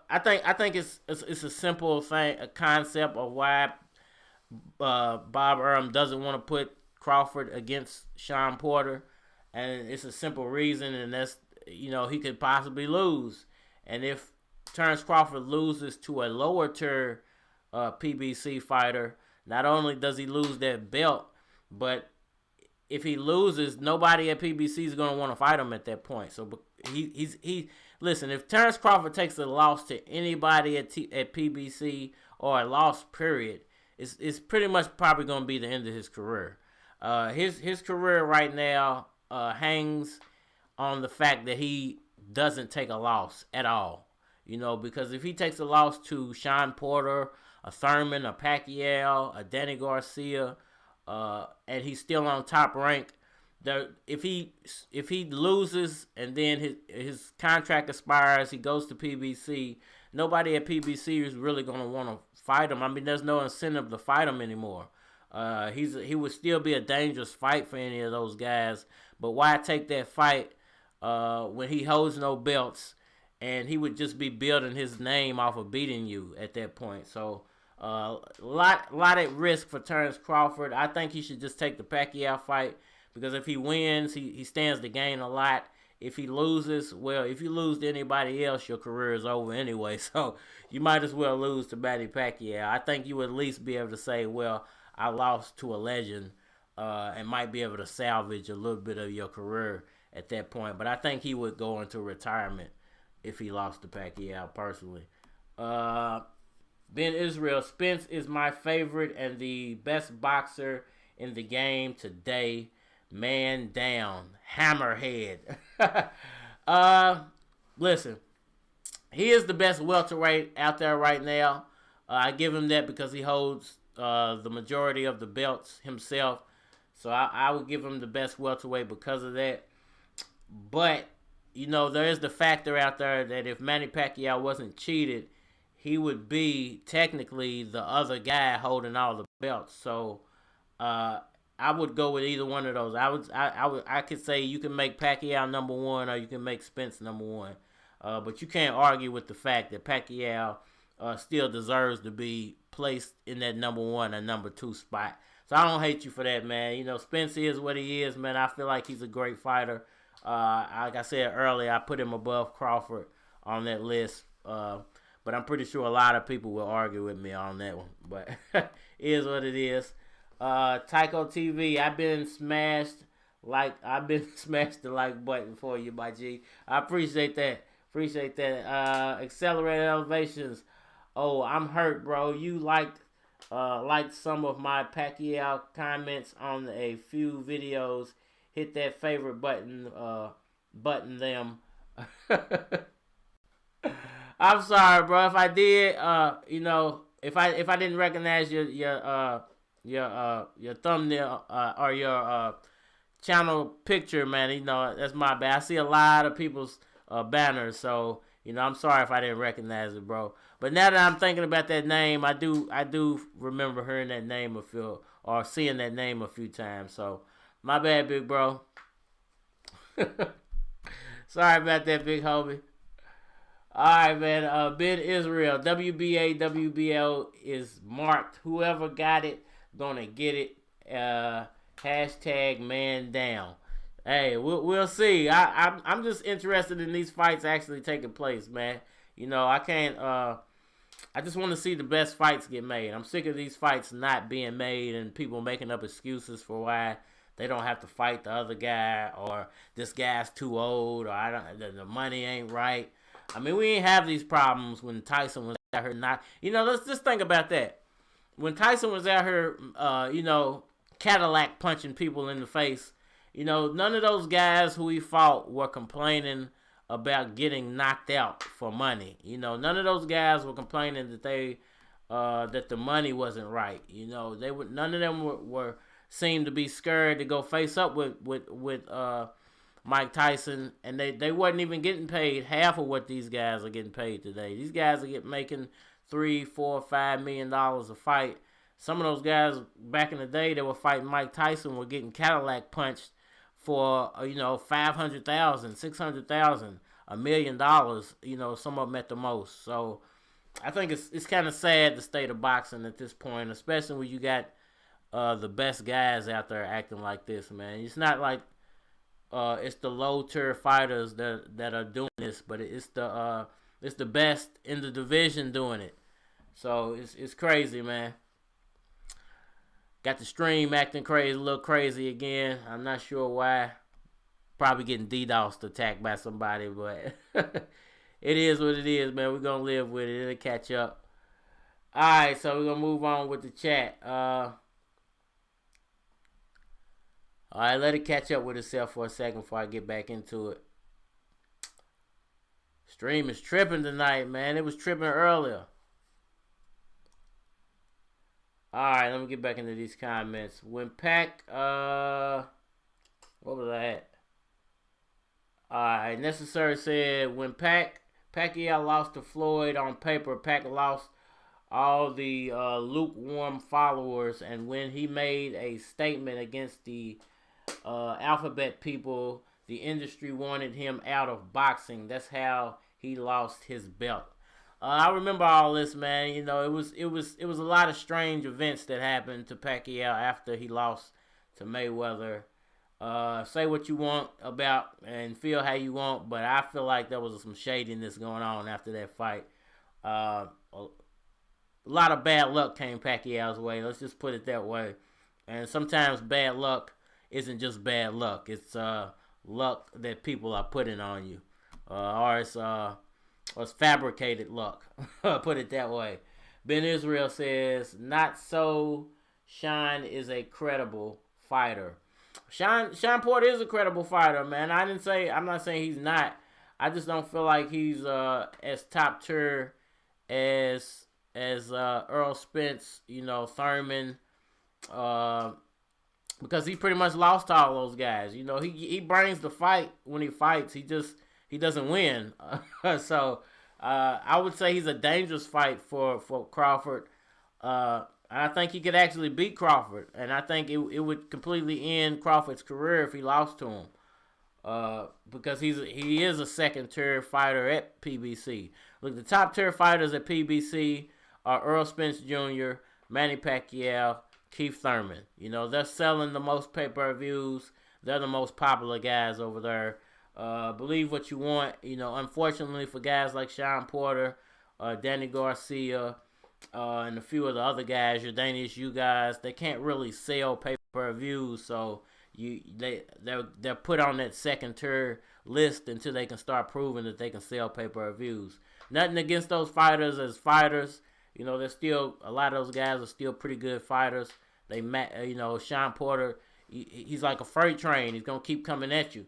S1: think it's a simple thing, a concept of why Bob Arum doesn't want to put Crawford against Sean Porter, and it's a simple reason, and that's he could possibly lose, and if Terence Crawford loses to a lower tier PBC fighter, not only does he lose that belt, but if he loses, nobody at PBC is going to want to fight him at that point. So he listen, if Terence Crawford takes a loss to anybody at PBC or a loss period, it's pretty much probably going to be the end of his career. His career right now hangs on the fact that he doesn't take a loss at all. Because if he takes a loss to Sean Porter, a Thurman, a Pacquiao, a Danny Garcia, and he's still on Top Rank, if he loses and then his contract expires, he goes to PBC, nobody at PBC is really going to want to fight him. I mean, there's no incentive to fight him anymore. He would still be a dangerous fight for any of those guys, but why take that fight when he holds no belts, and he would just be building his name off of beating you at that point. So lot at risk for Terence Crawford. I think he should just take the Pacquiao fight, because if he wins, he stands to gain a lot. If he loses, well, if you lose to anybody else, your career is over anyway. So you might as well lose to Manny Pacquiao. I think you would at least be able to say, well, I lost to a legend, and might be able to salvage a little bit of your career at that point. But I think he would go into retirement if he lost to Pacquiao, personally. Ben Israel, Spence is my favorite and the best boxer in the game today. Man down. Hammerhead. Listen, he is the best welterweight out there right now. I give him that because he holds the majority of the belts himself. So I would give him the best welterweight because of that. But, there is the factor out there that if Manny Pacquiao wasn't cheated, he would be technically the other guy holding all the belts. So I would go with either one of those. I could say you can make Pacquiao number one, or you can make Spence number one. But you can't argue with the fact that Pacquiao still deserves to be placed in that number one and number two spot. So I don't hate you for that, man. Spence is what he is, man. I feel like he's a great fighter. Like I said earlier, I put him above Crawford on that list. But I'm pretty sure a lot of people will argue with me on that one. But it is what it is. Tycho TV, I've been smashed the like button for you, my G. I appreciate that. Accelerated Elevations. Oh, I'm hurt, bro. You liked some of my Pacquiao comments on a few videos. Hit that favorite button. Button them. I'm sorry, bro. If I did, if I didn't recognize your thumbnail or your channel picture, man, that's my bad. I see a lot of people's banners, so I'm sorry if I didn't recognize it, bro. But now that I'm thinking about that name, I do remember hearing that name or seeing that name a few times. So my bad, big bro. Sorry about that, big homie. All right, man. Ben Israel, WBA, WBL is marked. Whoever got it, gonna get it. Hashtag man down. Hey, we'll see. I'm just interested in these fights actually taking place, man. I can't I just want to see the best fights get made. I'm sick of these fights not being made and people making up excuses for why they don't have to fight the other guy, or this guy's too old, or the money ain't right. I mean, we ain't have these problems when Tyson was out here not. Let's just think about that. When Tyson was out here, Cadillac punching people in the face, none of those guys who he fought were complaining about getting knocked out for money. None of those guys were complaining that that the money wasn't right. None of them were seemed to be scared to go face up with Mike Tyson, and they wasn't even getting paid half of what these guys are getting paid today. These guys are making $3, $4, $5 million a fight. Some of those guys back in the day that were fighting Mike Tyson were getting Cadillac punched for $500,000, $600,000, $1 million. Some of them at the most. So I think it's kind of sad, the state of boxing at this point, especially when you got the best guys out there acting like this, man. It's not like it's the low tier fighters that are doing this, but it's the best in the division doing it. So it's crazy, man. Got the stream acting crazy, a little crazy again. I'm not sure why. Probably getting DDoS attacked by somebody, but it is what it is, man. We're gonna live with it. It'll catch up. All right, so we're gonna move on with the chat. All right, let it catch up with itself for a second before I get back into it. Stream is tripping tonight, man. It was tripping earlier. Alright, let me get back into these comments. When Pac, what was that? Alright, Necessary said, when Pacquiao lost to Floyd on paper, Pac lost all the lukewarm followers, and when he made a statement against the alphabet people, the industry wanted him out of boxing. That's how he lost his belt. I remember all this, man. It was a lot of strange events that happened to Pacquiao after he lost to Mayweather. Say what you want about and feel how you want, but I feel like there was some shadiness going on after that fight. A lot of bad luck came Pacquiao's way. Let's just put it that way. And sometimes bad luck isn't just bad luck. It's luck that people are putting on you, or it's fabricated luck. Put it that way. Ben Israel says, not so. Sean is a credible fighter. Sean Porter is a credible fighter, man. I'm not saying he's not. I just don't feel like he's as top tier as Earl Spence, Thurman, because he pretty much lost to all those guys. He brings the fight when he fights. He doesn't win. So I would say he's a dangerous fight for Crawford. I think he could actually beat Crawford, and I think it would completely end Crawford's career if he lost to him. Because he is a second tier fighter at PBC. Look, the top tier fighters at PBC are Earl Spence Jr., Manny Pacquiao, Keith Thurman. They're selling the most pay-per-views. They're the most popular guys over there. Believe what you want. Unfortunately for guys like Sean Porter, Danny Garcia, and a few of the other guys, you guys, they can't really sell pay-per-views, so they're put on that second tier list until they can start proving that they can sell pay-per-views. Nothing against those fighters as fighters. There's still a lot of those guys are still pretty good fighters. Sean Porter, he's like a freight train. He's gonna keep coming at you.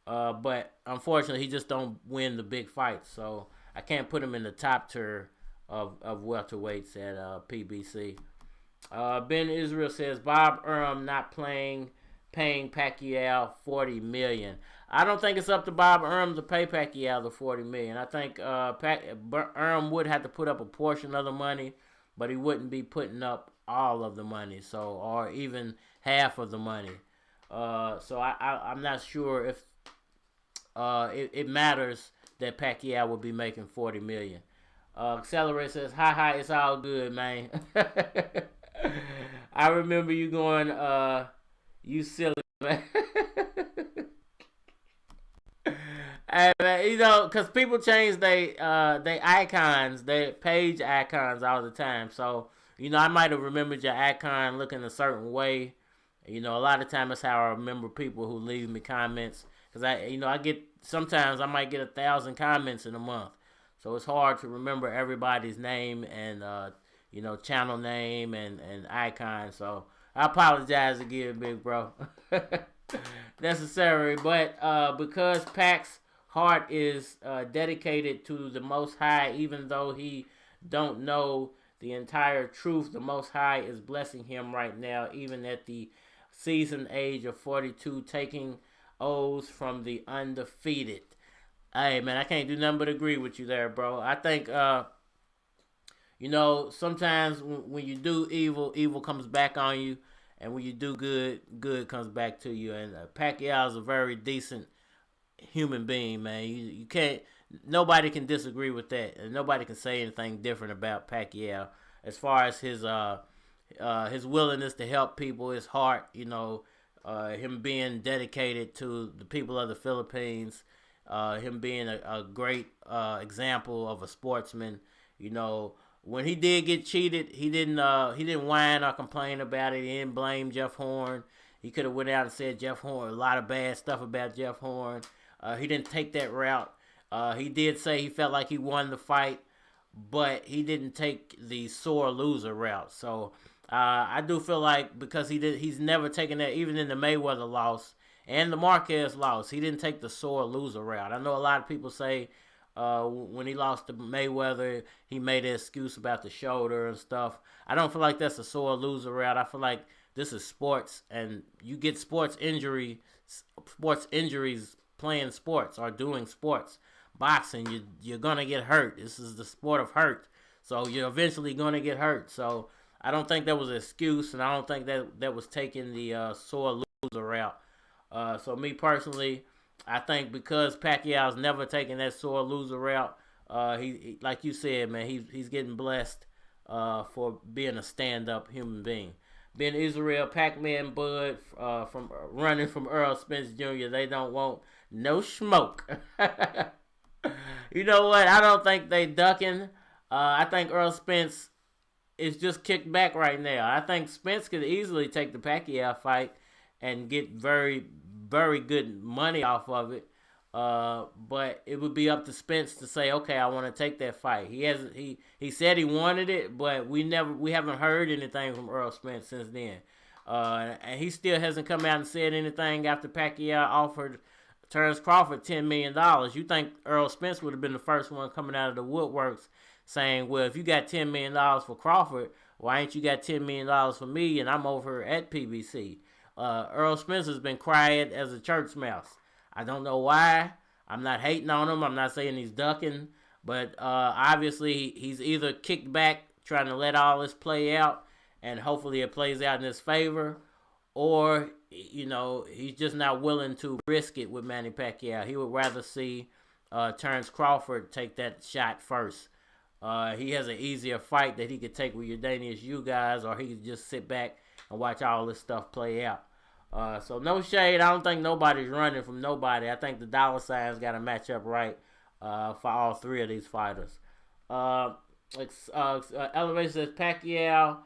S1: But unfortunately, he just don't win the big fights. So I can't put him in the top tier of welterweights at PBC. Ben Israel says Bob Arum not paying Pacquiao $40 million. I don't think it's up to Bob Arum to pay Pacquiao the $40 million. I think Arum would have to put up a portion of the money, but he wouldn't be putting up all of the money, or even half of the money. So I'm not sure if it matters that Pacquiao will be making $40 million. Accelerate says, hi, it's all good, man. I remember you going, you silly, man. Hey, man, because people change they icons, their page icons all the time. So, I might have remembered your icon looking a certain way. A lot of time that's how I remember people who leave me comments. Because I get, sometimes I might get 1,000 comments in a month. So it's hard to remember everybody's name and, channel name and icon. So I apologize again, big bro. Necessary. But because Pac's heart is dedicated to the Most High, even though he don't know the entire truth, the Most High is blessing him right now, even at the seasoned age of 42, taking O's from the undefeated. Hey, man, I can't do nothing but agree with you there, bro. I think, sometimes when you do evil, evil comes back on you. And when you do good, good comes back to you. And Pacquiao is a very decent human being, man. You can't, nobody can disagree with that. And nobody can say anything different about Pacquiao. As far as his willingness to help people, his heart, him being dedicated to the people of the Philippines, him being a great example of a sportsman. When he did get cheated, he didn't whine or complain about it. He didn't blame Jeff Horn. He could have went out and said Jeff Horn, a lot of bad stuff about Jeff Horn. He didn't take that route. He did say he felt like he won the fight, but he didn't take the sore loser route. So I do feel like because he's never taken that, even in the Mayweather loss and the Marquez loss, he didn't take the sore loser route. I know a lot of people say when he lost to Mayweather, he made an excuse about the shoulder and stuff. I don't feel like that's a sore loser route. I feel like this is sports, and you get sports injuries playing sports or doing sports. Boxing, you're gonna get hurt. This is the sport of hurt, so you're eventually gonna get hurt. So I don't think that was an excuse, and I don't think that was taking the sore loser route. So me personally, I think because Pacquiao's never taken that sore loser route, he like you said, man, he's getting blessed for being a stand-up human being. Ben Israel, Pac-Man Bud, from running from Earl Spence Jr., they don't want no smoke. You know what? I don't think they ducking. I think Earl Spence is just kicked back right now. I think Spence could easily take the Pacquiao fight and get very, very good money off of it. But it would be up to Spence to say, okay, I want to take that fight. He said he wanted it, but we haven't heard anything from Earl Spence since then. And he still hasn't come out and said anything after Pacquiao offered Terence Crawford $10 million. You think Earl Spence would have been the first one coming out of the woodworks saying, well, if you got $10 million for Crawford, why ain't you got $10 million for me and I'm over at PBC? Earl Spence has been quiet as a church mouse. I don't know why. I'm not hating on him. I'm not saying he's ducking. But obviously he's either kicked back trying to let all this play out and hopefully it plays out in his favor, or he's just not willing to risk it with Manny Pacquiao. He would rather see Terence Crawford take that shot first. He has an easier fight that he could take with Eudaneous you guys, or he could just sit back and watch all this stuff play out. So no shade. I don't think nobody's running from nobody. I think the dollar signs got to match up right for all three of these fighters. Elevation says Pacquiao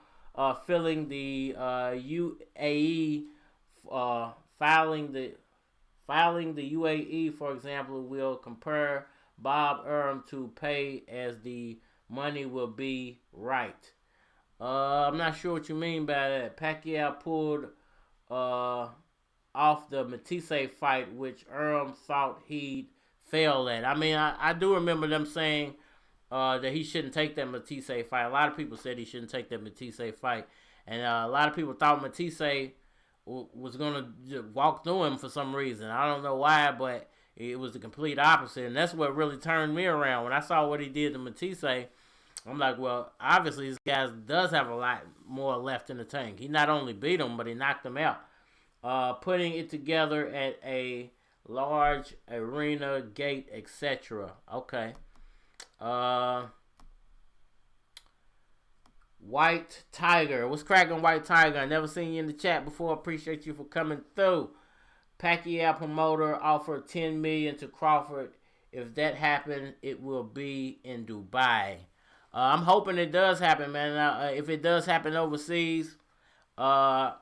S1: filling the UAE, filing the UAE, for example, will compare Bob Arum to pay as the money will be right. I'm not sure what you mean by that. Pacquiao pulled off the Matisse fight, which Arum thought he'd fail at. I mean, I do remember them saying that he shouldn't take that Matisse fight. A lot of people said he shouldn't take that Matisse fight. And a lot of people thought Matisse was going to walk through him for some reason. I don't know why, but it was the complete opposite. And that's what really turned me around. When I saw what he did to Matisse, I'm like, well, obviously this guy does have a lot more left in the tank. He not only beat him, but he knocked him out. Putting it together at a large arena, gate, etc. Okay. White Tiger. What's cracking, White Tiger? I never seen you in the chat before. Appreciate you for coming through. Pacquiao promoter offered $10 million to Crawford. If that happens, it will be in Dubai. I'm hoping it does happen, man. If it does happen overseas, I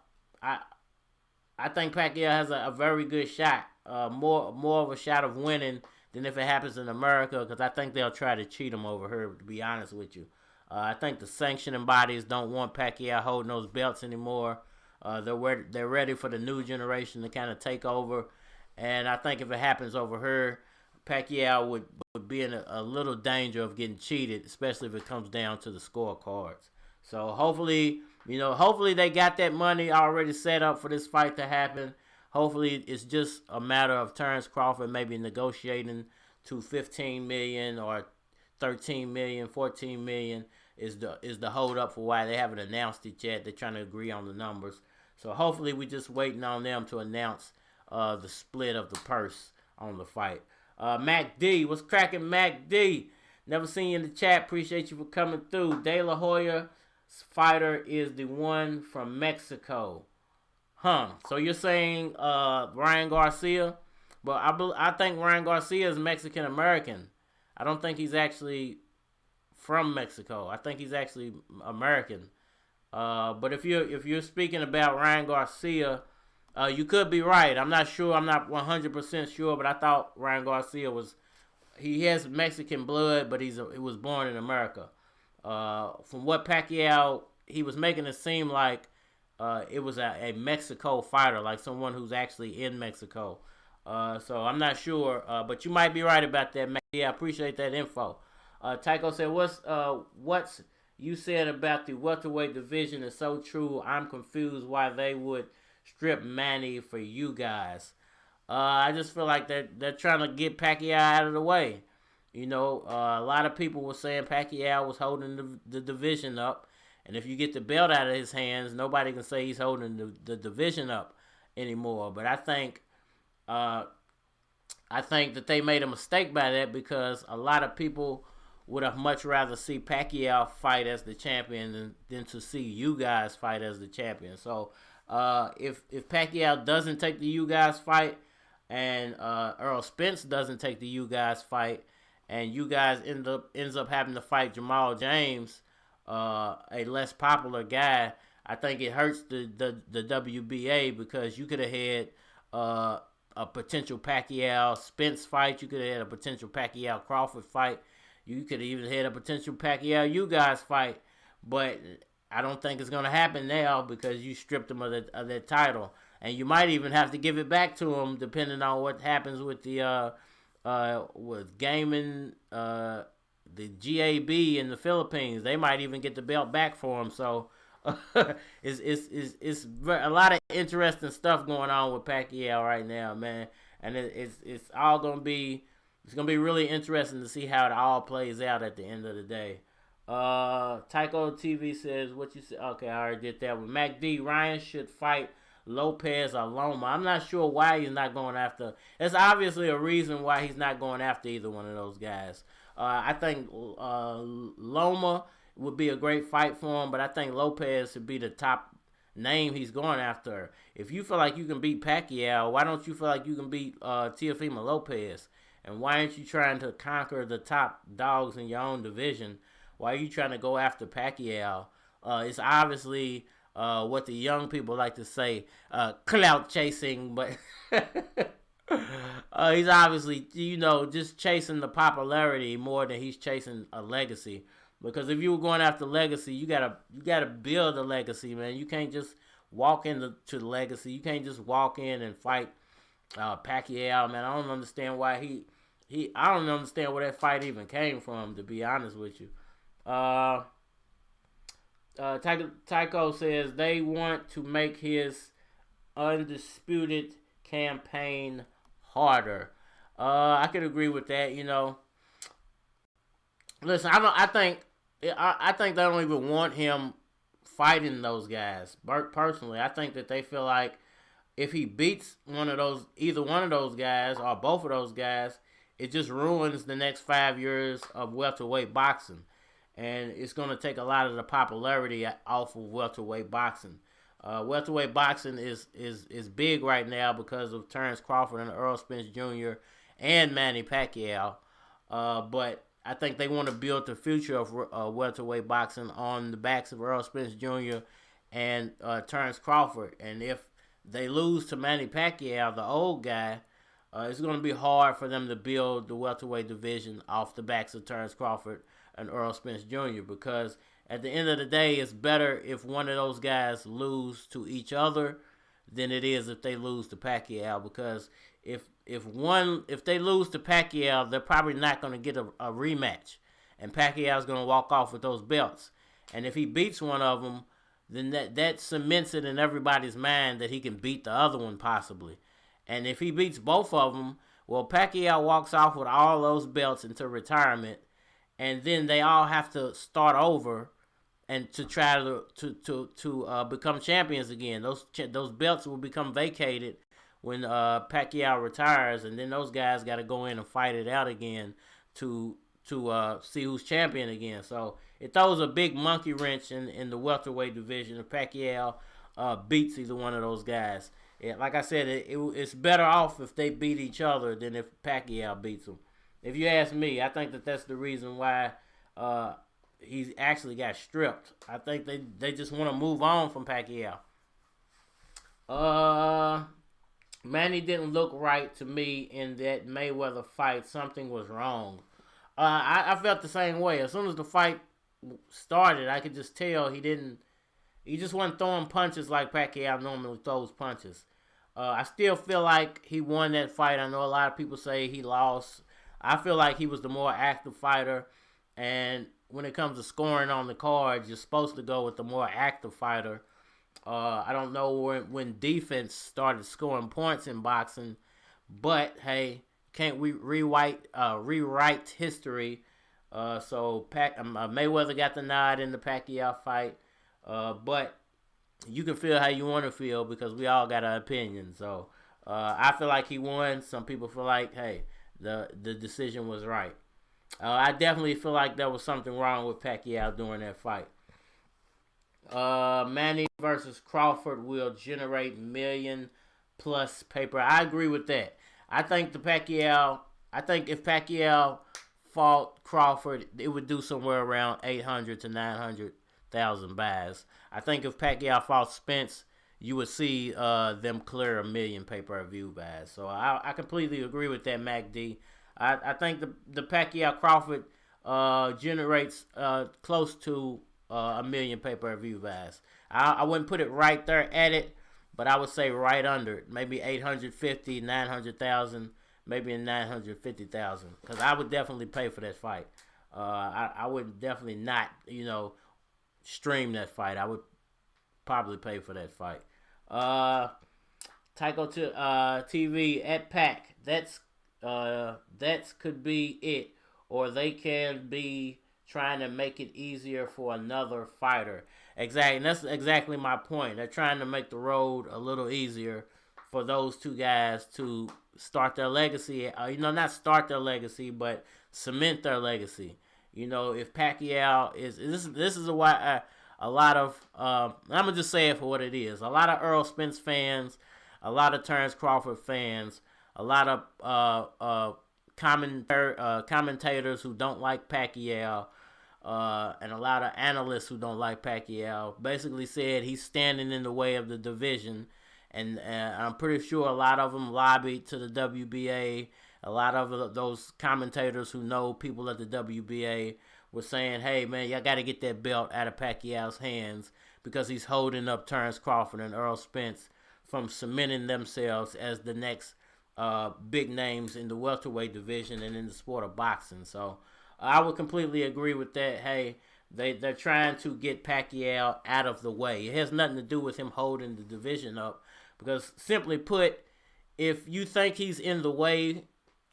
S1: I think Pacquiao has a very good shot, more of a shot of winning than if it happens in America, because I think they'll try to cheat him over here, to be honest with you. I think the sanctioning bodies don't want Pacquiao holding those belts anymore. They're ready for the new generation to kind of take over, and I think if it happens over here, Pacquiao would be in a little danger of getting cheated, especially if it comes down to the scorecards. So hopefully they got that money already set up for this fight to happen. Hopefully it's just a matter of Terence Crawford maybe negotiating to $15 million or $13 million, $14 million is the hold up for why they haven't announced it yet. They're trying to agree on the numbers. So hopefully we're just waiting on them to announce the split of the purse on the fight. Mac D, what's cracking, Mac D? Never seen you in the chat. Appreciate you for coming through. De La Hoya's fighter is the one from Mexico. So you're saying Ryan Garcia? But I think Ryan Garcia is Mexican American. I don't think he's actually from Mexico. I think he's actually American. But if you're speaking about Ryan Garcia, you could be right. I'm not sure. I'm not 100% sure, but I thought Ryan Garcia he has Mexican blood, but he was born in America. From what Pacquiao, he was making it seem like it was a Mexico fighter, like someone who's actually in Mexico. So I'm not sure, but you might be right about that, man. Yeah, I appreciate that info. Tycho said, what's you said about the welterweight division is so true. I'm confused why they would strip Manny for you guys. I just feel like they're trying to get Pacquiao out of the way. A lot of people were saying Pacquiao was holding the division up, and if you get the belt out of his hands, nobody can say he's holding the division up anymore. But I think that they made a mistake by that, because a lot of people would have much rather see Pacquiao fight as the champion than to see you guys fight as the champion. So if Pacquiao doesn't take the you guys fight, and Earl Spence doesn't take the you guys fight, and you guys ends up having to fight Jamal James, a less popular guy, I think it hurts the WBA, because you could have had a potential Pacquiao Spence fight. You could have had a potential Pacquiao Crawford fight. You could have even had a potential Pacquiao you guys fight. But I don't think it's going to happen now, because you stripped him of that title. And you might even have to give it back to him, depending on what happens with the with gaming, the GAB in the Philippines. They might even get the belt back for him. So it's a lot of interesting stuff going on with Pacquiao right now, man. And it's all gonna be really interesting to see how it all plays out at the end of the day. Tycho TV says, what you said. Okay, I already did that one. Mac D, Ryan should fight Lopez or Loma. I'm not sure why he's not going after. There's obviously a reason why he's not going after either one of those guys. I think Loma would be a great fight for him, but I think Lopez should be the top name he's going after. If you feel like you can beat Pacquiao, why don't you feel like you can beat Teofimo Lopez? And why aren't you trying to conquer the top dogs in your own division? Why are you trying to go after Pacquiao? It's obviously what the young people like to say, clout chasing, but he's obviously, just chasing the popularity more than he's chasing a legacy. Because if you were going after legacy, you gotta build a legacy, man. You can't just walk into the legacy. You can't just walk in and fight Pacquiao, man. I don't understand why I don't understand where that fight even came from, to be honest with you. Tycho says they want to make his undisputed campaign harder. I could agree with that. Listen, I think they don't even want him fighting those guys. Personally, I think that they feel like if he beats either one of those guys or both of those guys, it just ruins the next 5 years of welterweight boxing. And it's going to take a lot of the popularity off of welterweight boxing. Welterweight boxing is big right now because of Terence Crawford and Errol Spence Jr. and Manny Pacquiao. But I think they want to build the future of welterweight boxing on the backs of Errol Spence Jr. and Terence Crawford. And if they lose to Manny Pacquiao, the old guy, it's going to be hard for them to build the welterweight division off the backs of Terence Crawford and Errol Spence Jr. Because at the end of the day, it's better if one of those guys lose to each other than it is if they lose to Pacquiao. Because if they lose to Pacquiao, they're probably not going to get a rematch, and Pacquiao's going to walk off with those belts. And if he beats one of them, then that cements it in everybody's mind that he can beat the other one possibly. And if he beats both of them, well, Pacquiao walks off with all those belts into retirement, and then they all have to start over and to try to become champions again. Those belts will become vacated when Pacquiao retires, and then those guys got to go in and fight it out again to see who's champion again. So it throws a big monkey wrench in the welterweight division if Pacquiao beats either one of those guys. Like I said, it's better off if they beat each other than if Pacquiao beats them. If you ask me, I think that's the reason why he's actually got stripped. I think they just want to move on from Pacquiao. Manny didn't look right to me in that Mayweather fight. Something was wrong. I felt the same way. As soon as the fight started, I could just tell he just wasn't throwing punches like Pacquiao normally throws punches. I still feel like he won that fight. I know a lot of people say he lost. I feel like he was the more active fighter. And when it comes to scoring on the cards, you're supposed to go with the more active fighter. I don't know when defense started scoring points in boxing, but hey, can't we rewrite history? So Mayweather got the nod in the Pacquiao fight, but you can feel how you want to feel because we all got our opinion. So I feel like he won. Some people feel like, hey, the decision was right. I definitely feel like there was something wrong with Pacquiao during that fight. Manny versus Crawford will generate million plus paper. I agree with that. I think if Pacquiao fought Crawford, it would do somewhere around 800 to 900,000 buys. I think if Pacquiao fought Spence, you would see them clear 1 million pay-per-view buys. So I completely agree with that, Mac D. I think the Pacquiao Crawford generates close to 1 million pay-per-view buys. I wouldn't put it right there at it, but I would say right under it. Maybe 850, 900,000, maybe 950,000. Because I would definitely pay for that fight. I would definitely not, stream that fight. I would probably pay for that fight. Tycho to TV at Pac. That could be it. Or they can be trying to make it easier for another fighter. Exactly. And that's exactly my point. They're trying to make the road a little easier for those two guys to start their legacy. Not start their legacy, but cement their legacy. If Pacquiao this is why a lot of I'm gonna just say it for what it is. A lot of Errol Spence fans, a lot of Terence Crawford fans, a lot of commentators who don't like Pacquiao, and a lot of analysts who don't like Pacquiao basically said he's standing in the way of the division, and I'm pretty sure a lot of them lobbied to the WBA. A lot of those commentators who know people at the WBA were saying, hey, man, y'all got to get that belt out of Pacquiao's hands because he's holding up Terence Crawford and Errol Spence from cementing themselves as the next big names in the welterweight division and in the sport of boxing. So I would completely agree with that. Hey, they're trying to get Pacquiao out of the way. It has nothing to do with him holding the division up because, simply put, if you think he's in the way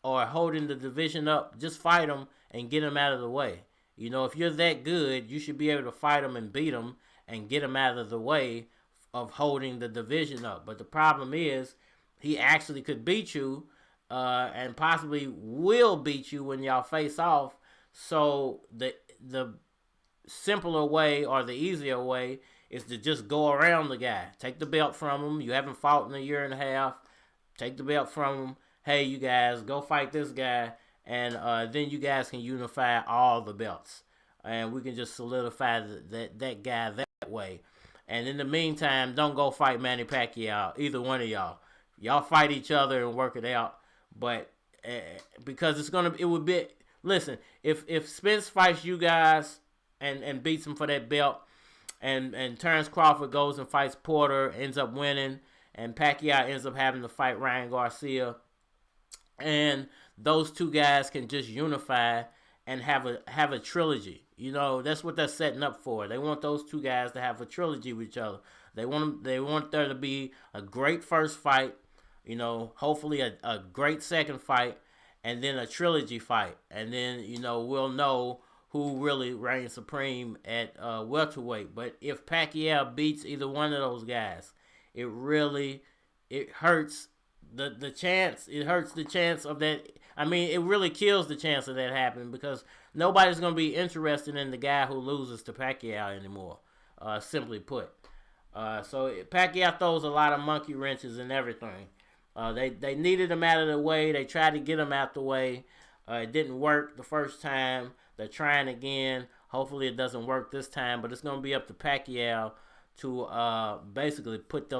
S1: or holding the division up, just fight him and get him out of the way. If you're that good, you should be able to fight him and beat him and get him out of the way of holding the division up. But the problem is, he actually could beat you and possibly will beat you when y'all face off. So the simpler way or the easier way is to just go around the guy, take the belt from him. You haven't fought in a year and a half. Take the belt from him. Hey, you guys, go fight this guy, and then you guys can unify all the belts, and we can just solidify that guy that way. And in the meantime, don't go fight Manny Pacquiao, either one of y'all. Y'all fight each other and work it out. But because it would be. Listen, if Spence fights you guys and beats him for that belt, and Terence Crawford goes and fights Porter, ends up winning, and Pacquiao ends up having to fight Ryan Garcia, and those two guys can just unify and have a trilogy. You know, that's what they're setting up for. They want those two guys to have a trilogy with each other. They want there to be a great first fight, you know, hopefully a great second fight, and then a trilogy fight. And then, you know, we'll know who really reigns supreme at welterweight. But if Pacquiao beats either one of those guys, it hurts the chance. It hurts the chance of that. I mean, it really kills the chance of that happening, because nobody's going to be interested in the guy who loses to Pacquiao anymore, simply put. So Pacquiao throws a lot of monkey wrenches and everything. They needed him out of the way. They tried to get him out the way. It didn't work the first time. They're trying again. Hopefully it doesn't work this time, but it's going to be up to Pacquiao to basically put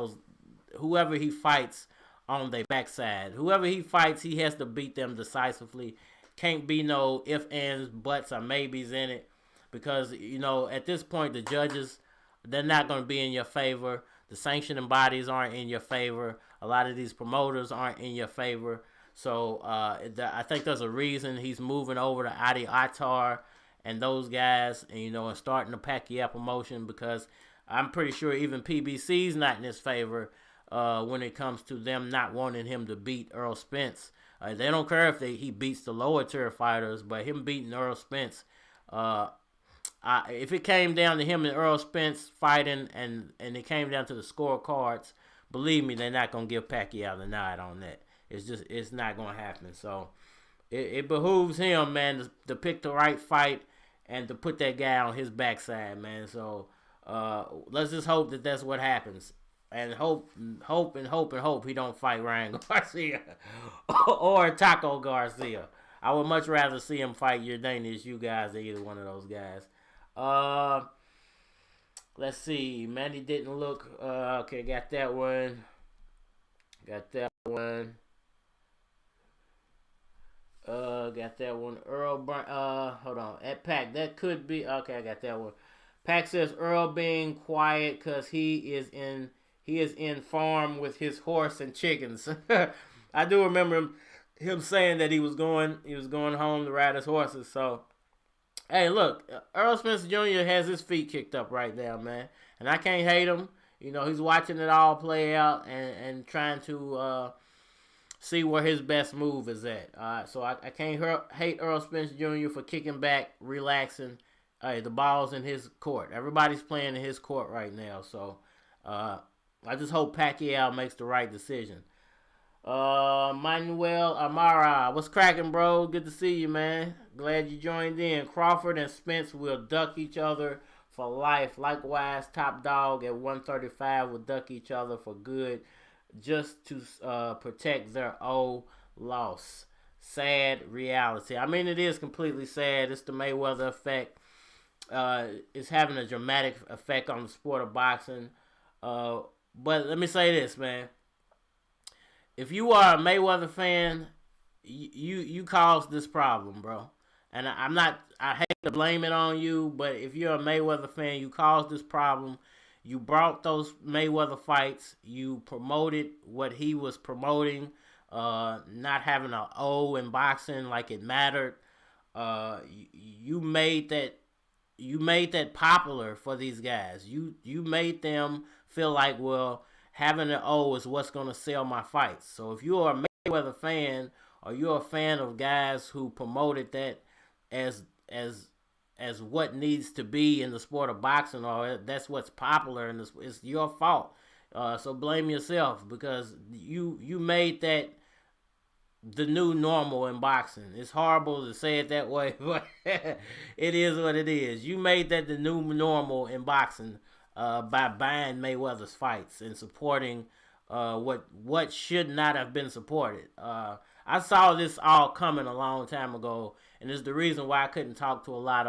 S1: whoever he fights on their backside. Whoever he fights, he has to beat them decisively. Can't be no ifs, ands, buts, or maybes in it, because, you know, at this point, the judges, they're not going to be in your favor. The sanctioning bodies aren't in your favor. A lot of these promoters aren't in your favor. So I think there's a reason he's moving over to Adi Attar and those guys, and, you know, and starting the Pacquiao promotion, because I'm pretty sure even PBC's not in his favor when it comes to them not wanting him to beat Errol Spence. They don't care if he beats the lower tier fighters, but him beating Errol Spence, if it came down to him and Errol Spence fighting, and it came down to the scorecards, believe me, they're not going to give Pacquiao the nod on that. It's not going to happen. So it behooves him, man, to pick the right fight and to put that guy on his backside, man. So let's just hope that that's what happens. And hope he don't fight Ryan Garcia or Taco Garcia. I would much rather see him fight Yordenis, you guys, than either one of those guys. Let's see. Manny didn't look. Okay, got that one. Got that one. Earl hold on. At Pac, that could be. Okay, I got that one. Pac says Earl being quiet because he is in farm with his horse and chickens. I do remember him saying that he was going home to ride his horses. So, hey, look, Earl Spence Jr. has his feet kicked up right now, man, and I can't hate him. You know, he's watching it all play out and trying to see where his best move is at. So I can't hate Earl Spence Jr. for kicking back, relaxing. The ball's in his court. Everybody's playing in his court right now. So I just hope Pacquiao makes the right decision. Manuel Amara, what's cracking, bro? Good to see you, man. Glad you joined in. Crawford and Spence will duck each other for life. Likewise, Top Dog at 135 will duck each other for good, just to protect their old loss. Sad reality. I mean, it is completely sad. It's the Mayweather effect. It's having a dramatic effect on the sport of boxing. But let me say this, man. If you are a Mayweather fan, you caused this problem, bro. And I hate to blame it on you, but if you're a Mayweather fan, you caused this problem. You brought those Mayweather fights. You promoted what he was promoting, not having an O in boxing like it mattered. You made that popular for these guys. You made them feel like, well, having an O is what's going to sell my fights. So if you're a Mayweather fan, or you're a fan of guys who promoted that as what needs to be in the sport of boxing, or that's what's popular, and it's your fault. So blame yourself, because you made that the new normal in boxing. It's horrible to say it that way, but it is what it is. You made that the new normal in boxing. by buying Mayweather's fights and supporting what should not have been supported. I saw this all coming a long time ago, and it's the reason why I couldn't talk to a lot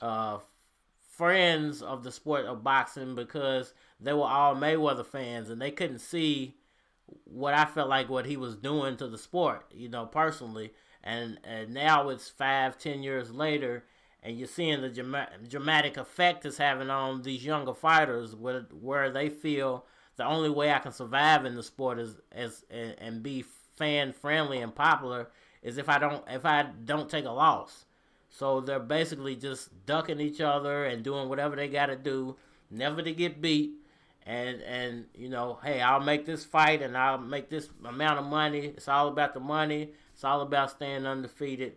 S1: of friends of the sport of boxing, because they were all Mayweather fans and they couldn't see what I felt like what he was doing to the sport, personally. And now it's 5-10 years later, and you're seeing the dramatic effect it's having on these younger fighters, where they feel the only way I can survive in the sport and be fan friendly and popular is if I don't take a loss. So they're basically just ducking each other and doing whatever they got to do, never to get beat. And hey, I'll make this fight and I'll make this amount of money. It's all about the money. It's all about staying undefeated.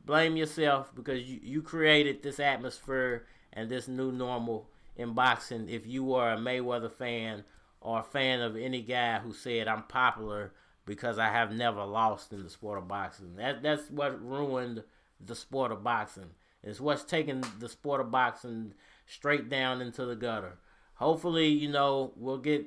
S1: Blame yourself, because you created this atmosphere and this new normal in boxing. If you were a Mayweather fan or a fan of any guy who said, I'm popular because I have never lost in the sport of boxing. That's what ruined the sport of boxing. It's what's taken the sport of boxing straight down into the gutter. Hopefully, we'll get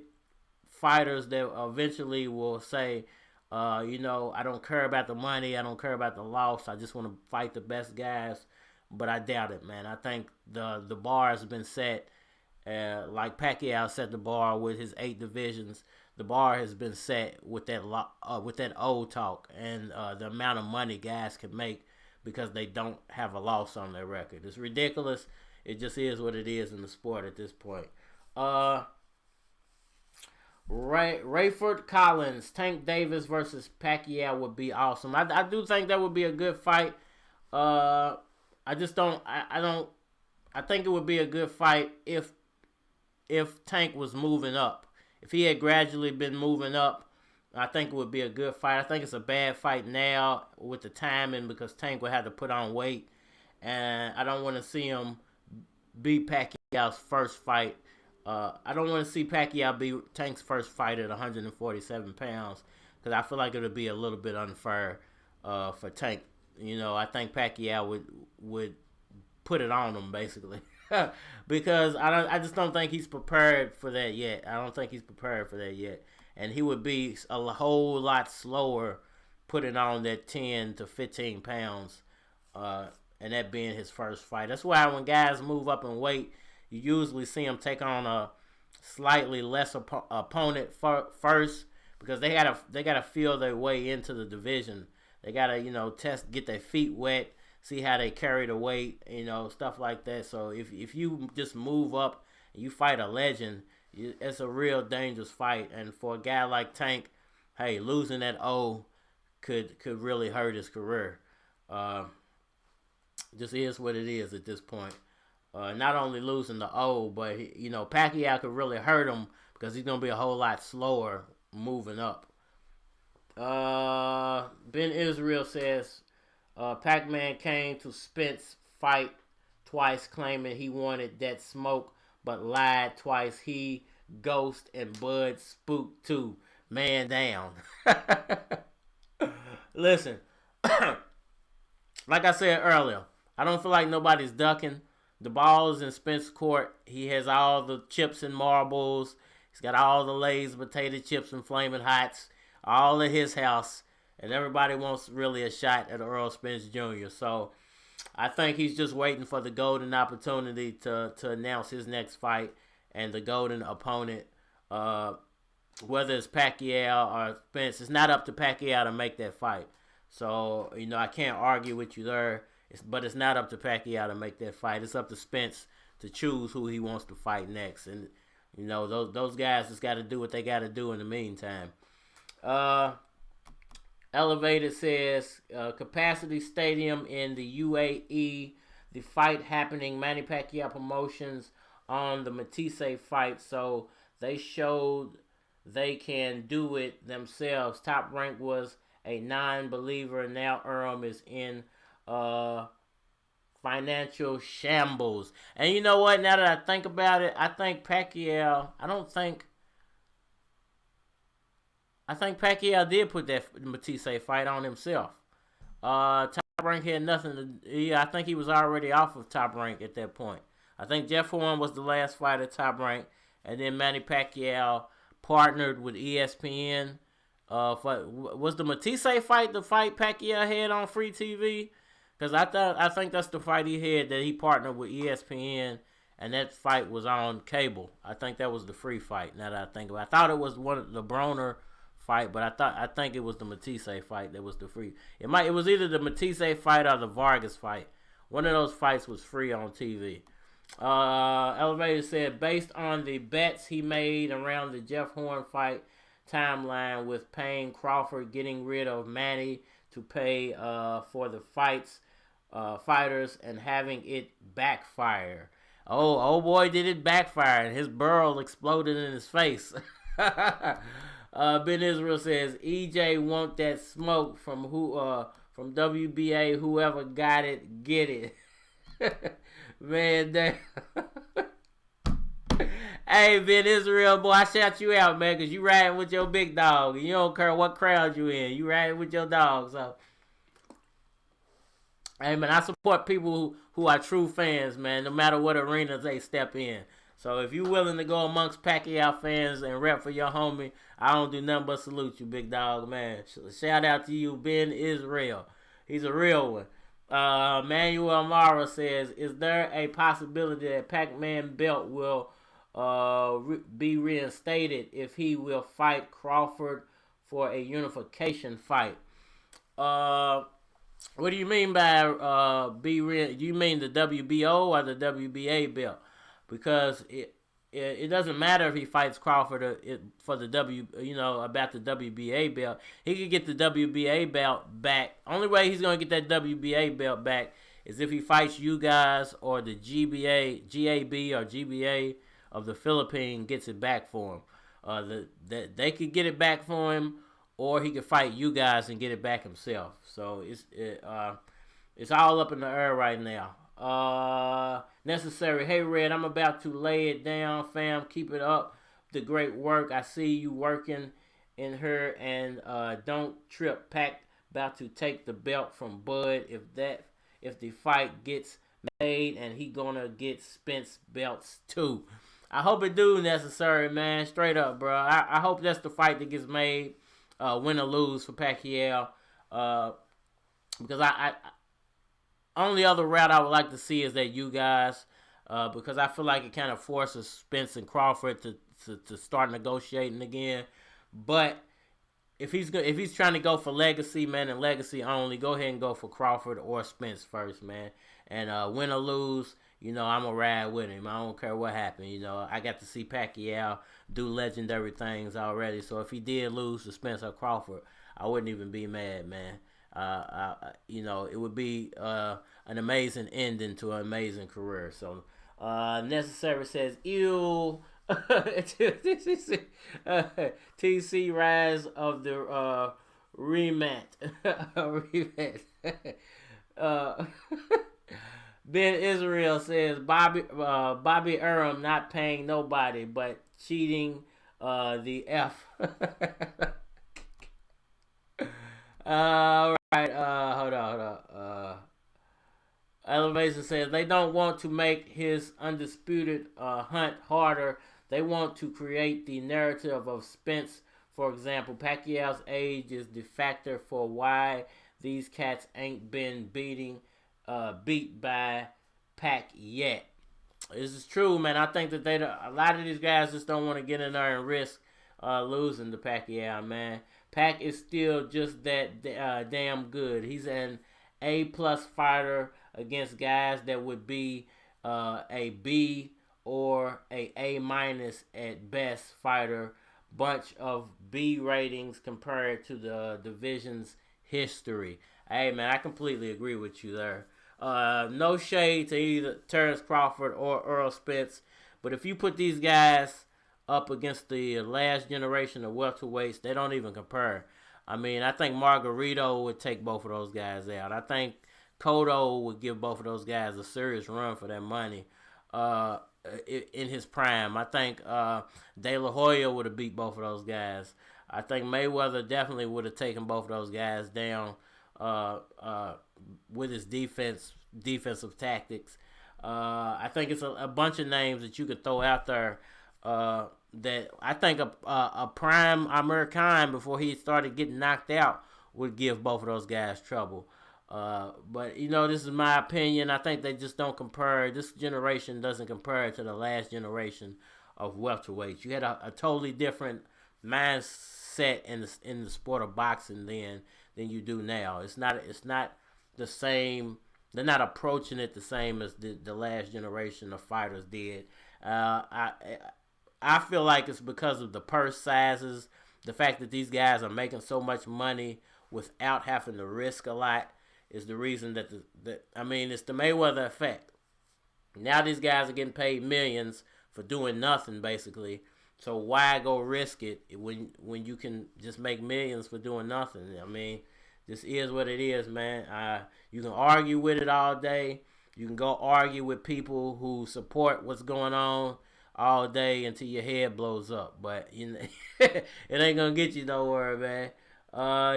S1: fighters that eventually will say, I don't care about the money. I don't care about the loss. I just want to fight the best guys. But I doubt it, man. I think the bar has been set. Like Pacquiao set the bar with his 8 divisions. The bar has been set with that old talk and the amount of money guys can make because they don't have a loss on their record. It's ridiculous. It just is what it is in the sport at this point. Rayford Collins, Tank Davis versus Pacquiao would be awesome. I do think that would be a good fight. I think it would be a good fight if Tank was moving up. If he had gradually been moving up, I think it would be a good fight. I think it's a bad fight now with the timing, because Tank would have to put on weight, and I don't want to see him beat Pacquiao's first fight. I don't want to see Pacquiao beat Tank's first fight at 147 pounds, because I feel like it would be a little bit unfair for Tank. I think Pacquiao would put it on him, basically. Because I just don't think he's prepared for that yet. And he would be a whole lot slower putting on that 10 to 15 pounds, and that being his first fight. That's why when guys move up in weight, you usually see them take on a slightly less opponent first, because they gotta feel their way into the division. They gotta get their feet wet, see how they carry the weight, stuff like that. So if you just move up and you fight a legend, it's a real dangerous fight. And for a guy like Tank, hey, losing that O could really hurt his career. Just is what it is at this point. Not only losing the O, but Pacquiao could really hurt him, because he's gonna be a whole lot slower moving up. Ben Israel says, Pac-Man came to Spence fight twice, claiming he wanted that smoke, but lied twice. He, Ghost, and Bud spooked too. Man down. Listen, like I said earlier, I don't feel like nobody's ducking. The ball's in Spence's court. He has all the chips and marbles. He's got all the Lay's potato chips and Flaming Hots, all at his house. And everybody wants really a shot at Earl Spence Jr. So I think he's just waiting for the golden opportunity to announce his next fight and the golden opponent. Whether it's Pacquiao or Spence, it's not up to Pacquiao to make that fight. So, I can't argue with you there. But it's not up to Pacquiao to make that fight. It's up to Spence to choose who he wants to fight next. And, those guys just got to do what they got to do in the meantime. Elevated says, Capacity Stadium in the UAE. The fight happening, Manny Pacquiao Promotions on the Matisse fight. So they showed they can do it themselves. Top Rank was a non-believer. Now Earl is in financial shambles. And you know what? Now that I think about it, I think Pacquiao did put that Matisse fight on himself. Top Rank had nothing to. Yeah, I think he was already off of Top Rank at that point. I think Jeff Horn was the last fight at Top Rank, and then Manny Pacquiao partnered with ESPN. Was the Matisse fight the fight Pacquiao had on free TV? Because I think that's the fight he had that he partnered with ESPN, and that fight was on cable. I think that was the free fight. Now that I think about it, I thought it was one of the Broner fight, but I think it was the Matisse fight that was the free. It was either the Matisse fight or the Vargas fight. One of those fights was free on TV. Elevator said, based on the bets he made around the Jeff Horn fight timeline with paying Crawford, getting rid of Manny to pay for the fighters, and having it backfire. Oh boy, did it backfire, and his burl exploded in his face. Ben Israel says, EJ want that smoke from from WBA, whoever got it, get it. Man, hey, Ben Israel, boy, I shout you out, man, because you riding with your big dog. You don't care what crowd you in. You riding with your dog, so. Hey, man, I support people who are true fans, man, no matter what arenas they step in. So if you're willing to go amongst Pacquiao fans and rep for your homie, I don't do nothing but salute you, big dog, man. Shout out to you, Ben Israel. He's a real one. Manuel Mara says, is there a possibility that Pac-Man belt will be reinstated if he will fight Crawford for a unification fight? What do you mean by you mean the WBO or the WBA belt? Because it doesn't matter if he fights Crawford for the about the WBA belt. He could get the WBA belt back. Only way he's gonna get that WBA belt back is if he fights you guys or the GAB or GBA of the Philippines gets it back for him. They could get it back for him, or he could fight you guys and get it back himself. So it's all up in the air right now. Necessary. Hey, Red, I'm about to lay it down, fam. Keep it up. The great work. I see you working in her, and don't trip. Pac about to take the belt from Bud. If the fight gets made, and he gonna get Spence belts too. I hope it do, Necessary, man. Straight up, bro. I hope that's the fight that gets made, win or lose for Pacquiao. Because I only other route I would like to see is that you guys, because I feel like it kind of forces Spence and Crawford to start negotiating again. But if he's trying to go for legacy, man, and legacy only, go ahead and go for Crawford or Spence first, man. And win or lose, I'm gonna ride with him. I don't care what happened. I got to see Pacquiao do legendary things already. So if he did lose to Spence or Crawford, I wouldn't even be mad, man. It would be an amazing ending to an amazing career. So, Necessary says, ew. TC Rise of the rematch. Ben Israel says, Bobby Arum not paying nobody, but cheating the F. All right, hold on. Elevation says they don't want to make his undisputed hunt harder. They want to create the narrative of Spence. For example, Pacquiao's age is the factor for why these cats ain't been beat by Pac yet. This is true, man. I think that a lot of these guys just don't want to get in there and risk losing to Pacquiao, man. Pac is still just that damn good. He's an A+ fighter against guys that would be a B or a A- at best fighter. Bunch of B ratings compared to the division's history. Hey, man, I completely agree with you there. No shade to either Terence Crawford or Earl Spence, but if you put these guys up against the last generation of welterweights, they don't even compare. I mean, I think Margarito would take both of those guys out. I think Cotto would give both of those guys a serious run for that money in his prime. I think De La Hoya would have beat both of those guys. I think Mayweather definitely would have taken both of those guys down with his defensive tactics. I think it's a bunch of names that you could throw out there. That I think a prime Amir Khan before he started getting knocked out would give both of those guys trouble. But this is my opinion. I think they just don't compare. This generation doesn't compare to the last generation of welterweights. You had a totally different mindset in the sport of boxing than you do now. It's not the same. They're not approaching it the same as the last generation of fighters did. I feel like it's because of the purse sizes, the fact that these guys are making so much money without having to risk a lot is the reason that it's the Mayweather effect. Now these guys are getting paid millions for doing nothing basically. So why go risk it when you can just make millions for doing nothing? I mean, this is what it is, man. You can argue with it all day. You can go argue with people who support what's going on all day until your head blows up. But it ain't gonna get you nowhere, man.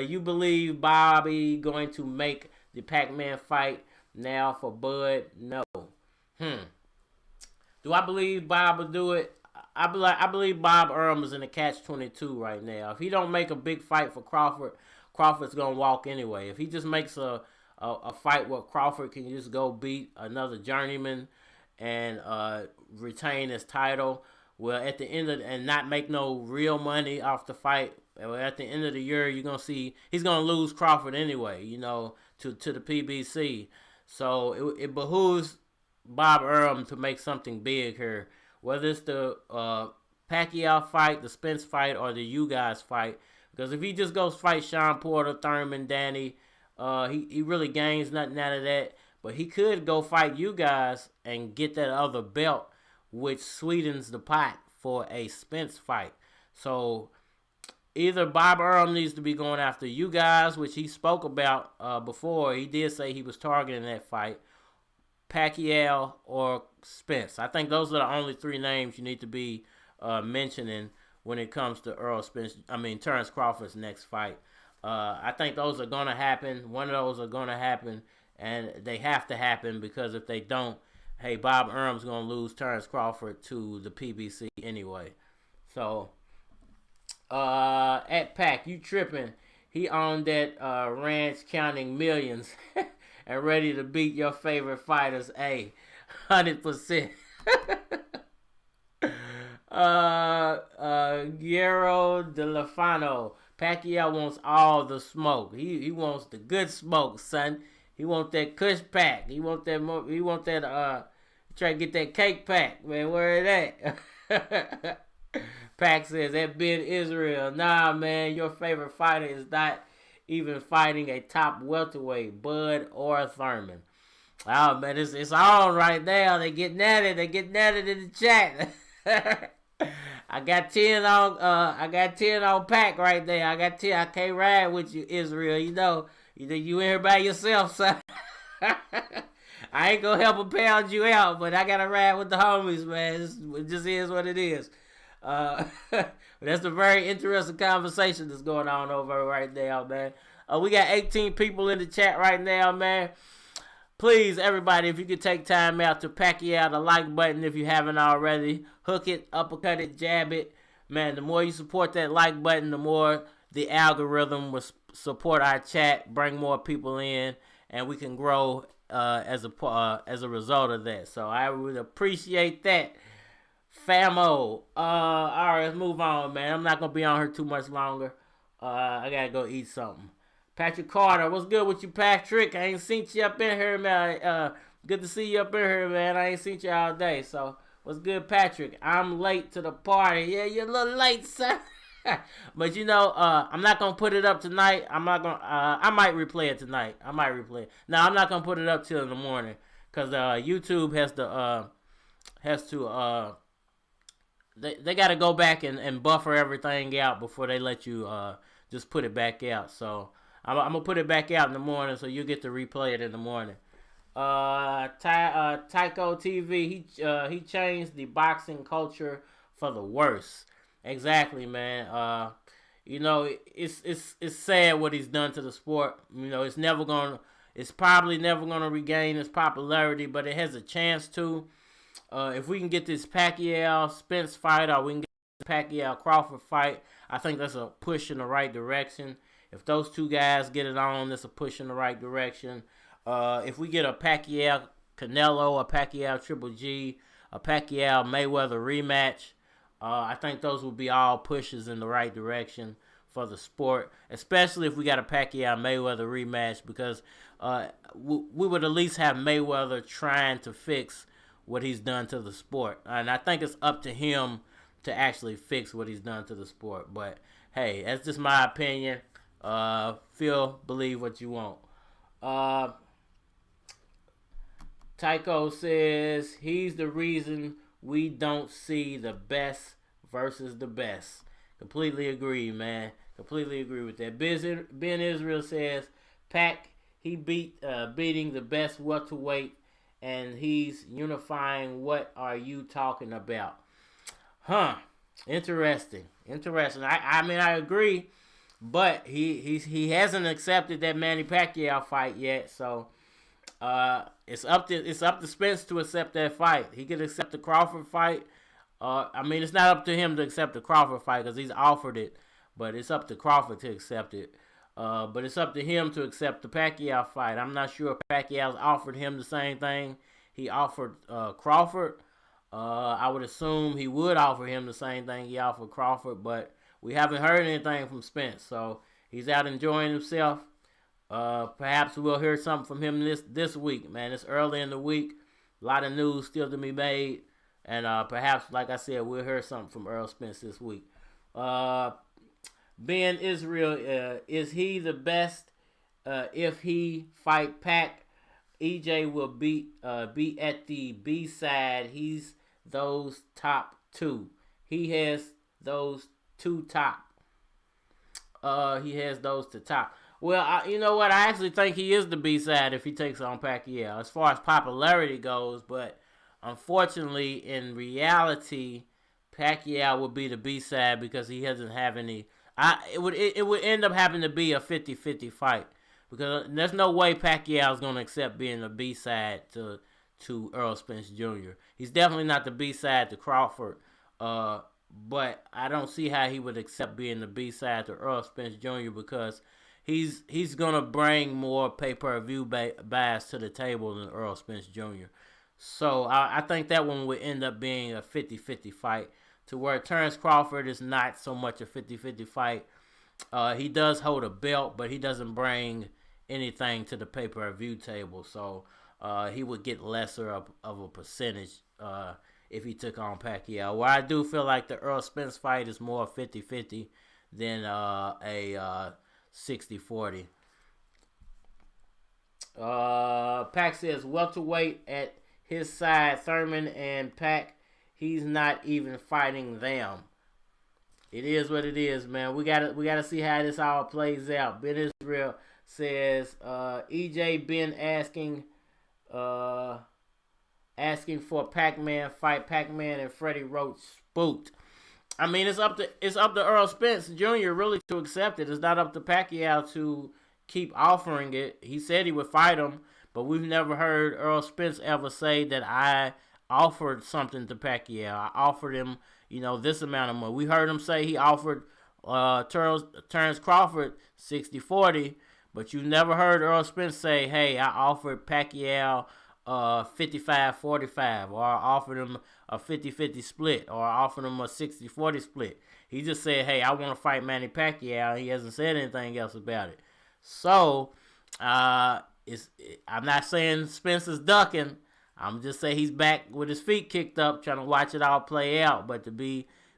S1: You believe Bobby going to make the Pac-Man fight now for Bud? No. Do I believe Bob will do it? I believe Bob Earl is in a catch-22 right now. If he don't make a big fight for Crawford, Crawford's gonna walk anyway. If he just makes a fight where Crawford can just go beat another journeyman and retain his title, well, at the end of and not make no real money off the fight. Well, at the end of the year, you're gonna see he's gonna lose Crawford anyway. To the PBC. So it behooves Bob Earl to make something big here, whether it's the Pacquiao fight, the Spence fight, or the you guys fight. Because if he just goes fight Sean Porter, Thurman, Danny, he really gains nothing out of that. But he could go fight you guys and get that other belt, which sweetens the pot for a Spence fight. So either Bob Earl needs to be going after you guys, which he spoke about before. He did say he was targeting that fight. Pacquiao or Spence. I think those are the only three names you need to be mentioning when it comes to Terence Crawford's next fight. I think those are going to happen. One of those are going to happen, and they have to happen because if they don't, hey, Bob Earl's going to lose Terence Crawford to the PBC anyway. So, at Pac, you tripping. He owned that ranch counting millions and ready to beat your favorite fighters. 100%. Guerrero de Lafano. Pacquiao wants all the smoke. He wants the good smoke, son. He wants that Kush pack. He want that try to get that cake pack, man. Where it at? Pac says that Ben Israel. Nah, man, your favorite fighter is not even fighting a top welterweight, Bud or Thurman. Oh man, it's on right now. They getting at it. In the chat. I got 10 on Pac right there. I got 10. I can't ride with you, Israel. You in here by yourself, son. I ain't gonna help a pound you out, but I gotta ride with the homies, man. It just is what it is. That's a very interesting conversation that's going on over right now, man. We got 18 people in the chat right now, man. Please, everybody, if you could take time out to Pacquiao the like button if you haven't already. Hook it, uppercut it, jab it. Man, the more you support that like button, the more the algorithm will support our chat, bring more people in, and we can grow as a result of that. So I would appreciate that, famo. All right, let's move on, man. I'm not going to be on here too much longer. I got to go eat something. Patrick Carter, what's good with you, Patrick? I ain't seen you up in here, man. Good to see you up in here, man. I ain't seen you all day. So, what's good, Patrick? I'm late to the party. Yeah, you're a little late, son. But I'm not gonna put it up tonight. I might replay it tonight. No, I'm not gonna put it up till in the morning because YouTube has to they got to go back and buffer everything out before they let you just put it back out. So. I'm going to put it back out in the morning so you get to replay it in the morning. Tyco TV, he changed the boxing culture for the worse. Exactly, man. It's sad what he's done to the sport. It's never going It's probably never going to regain its popularity, but it has a chance to. If we can get this Pacquiao-Spence fight, or we can get this Pacquiao-Crawford fight, I think that's a push in the right direction. If those two guys get it on, that's a push in the right direction. If we get a Pacquiao-Canelo, a Pacquiao-Triple G, a Pacquiao-Mayweather rematch, I think those will be all pushes in the right direction for the sport, especially if we got a Pacquiao-Mayweather rematch, because we would at least have Mayweather trying to fix what he's done to the sport. And I think it's up to him to actually fix what he's done to the sport. But, hey, that's just my opinion. Feel, believe what you want. Tycho says he's the reason we don't see the best versus the best. Completely agree, man. Completely agree with that. Ben Israel says Pac, he beating the best welterweight, and he's unifying. What are you talking about? Huh. Interesting. I mean, I agree, but he hasn't accepted that Manny Pacquiao fight yet, so it's up to Spence to accept that fight. He could accept the Crawford fight. I mean, it's not up to him to accept the Crawford fight because he's offered it, but it's up to Crawford to accept it. But it's up to him to accept the Pacquiao fight. I'm not sure if Pacquiao's offered him the same thing he offered Crawford. I would assume he would offer him the same thing he offered Crawford, but we haven't heard anything from Spence, so he's out enjoying himself. Perhaps we'll hear something from him this week, man. It's early in the week. A lot of news still to be made. And perhaps, like I said, we'll hear something from Errol Spence this week. Ben Israel, is he the best? If he fight Pac, EJ will be at the B side. He's those top two. He has those two top. He has those to top. Well, you know what? I actually think he is the B side if he takes on Pacquiao, as far as popularity goes. But unfortunately, in reality, Pacquiao would be the B side because he doesn't have any. It would end up having to be a 50-50 fight, because there's no way Pacquiao is going to accept being the B side to Errol Spence Jr. He's definitely not the B side to Crawford, but I don't see how he would accept being the B side to Errol Spence Jr. because he's going to bring more pay-per-view buys to the table than Errol Spence Jr. So I think that one would end up being a 50-50 fight, to where Terence Crawford is not so much a 50-50 fight. He does hold a belt, but he doesn't bring anything to the pay-per-view table. So he would get lesser of a percentage if he took on Pacquiao. Where I do feel like the Errol Spence fight is more 50-50 than a 60-40. Pac says welterweight at his side, Thurman and Pac. He's not even fighting them. It is what it is, man. We gotta see how this all plays out. Ben Israel says EJ been asking for a Pac-Man fight. Pac-Man and Freddie Roach spooked. I mean, it's up to Errol Spence Jr. really to accept it. It's not up to Pacquiao to keep offering it. He said he would fight him, but we've never heard Errol Spence ever say that I offered something to Pacquiao. I offered him, this amount of money. We heard him say he offered Terence Crawford 60-40, but you never heard Errol Spence say, hey, I offered Pacquiao 55-45, or I offered him a 50-50 split, or I offered him a 60-40 split. He just said, hey, I want to fight Manny Pacquiao. He hasn't said anything else about it. So, I'm not saying Spence is ducking. I'm just saying he's back with his feet kicked up, trying to watch it all play out. But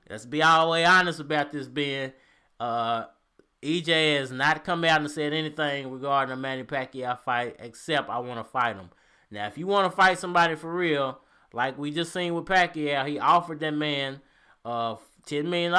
S1: let's be all the way honest about this, Ben. EJ has not come out and said anything regarding the Manny Pacquiao fight, except I want to fight him. Now, if you want to fight somebody for real, like we just seen with Pacquiao, he offered that man $10 million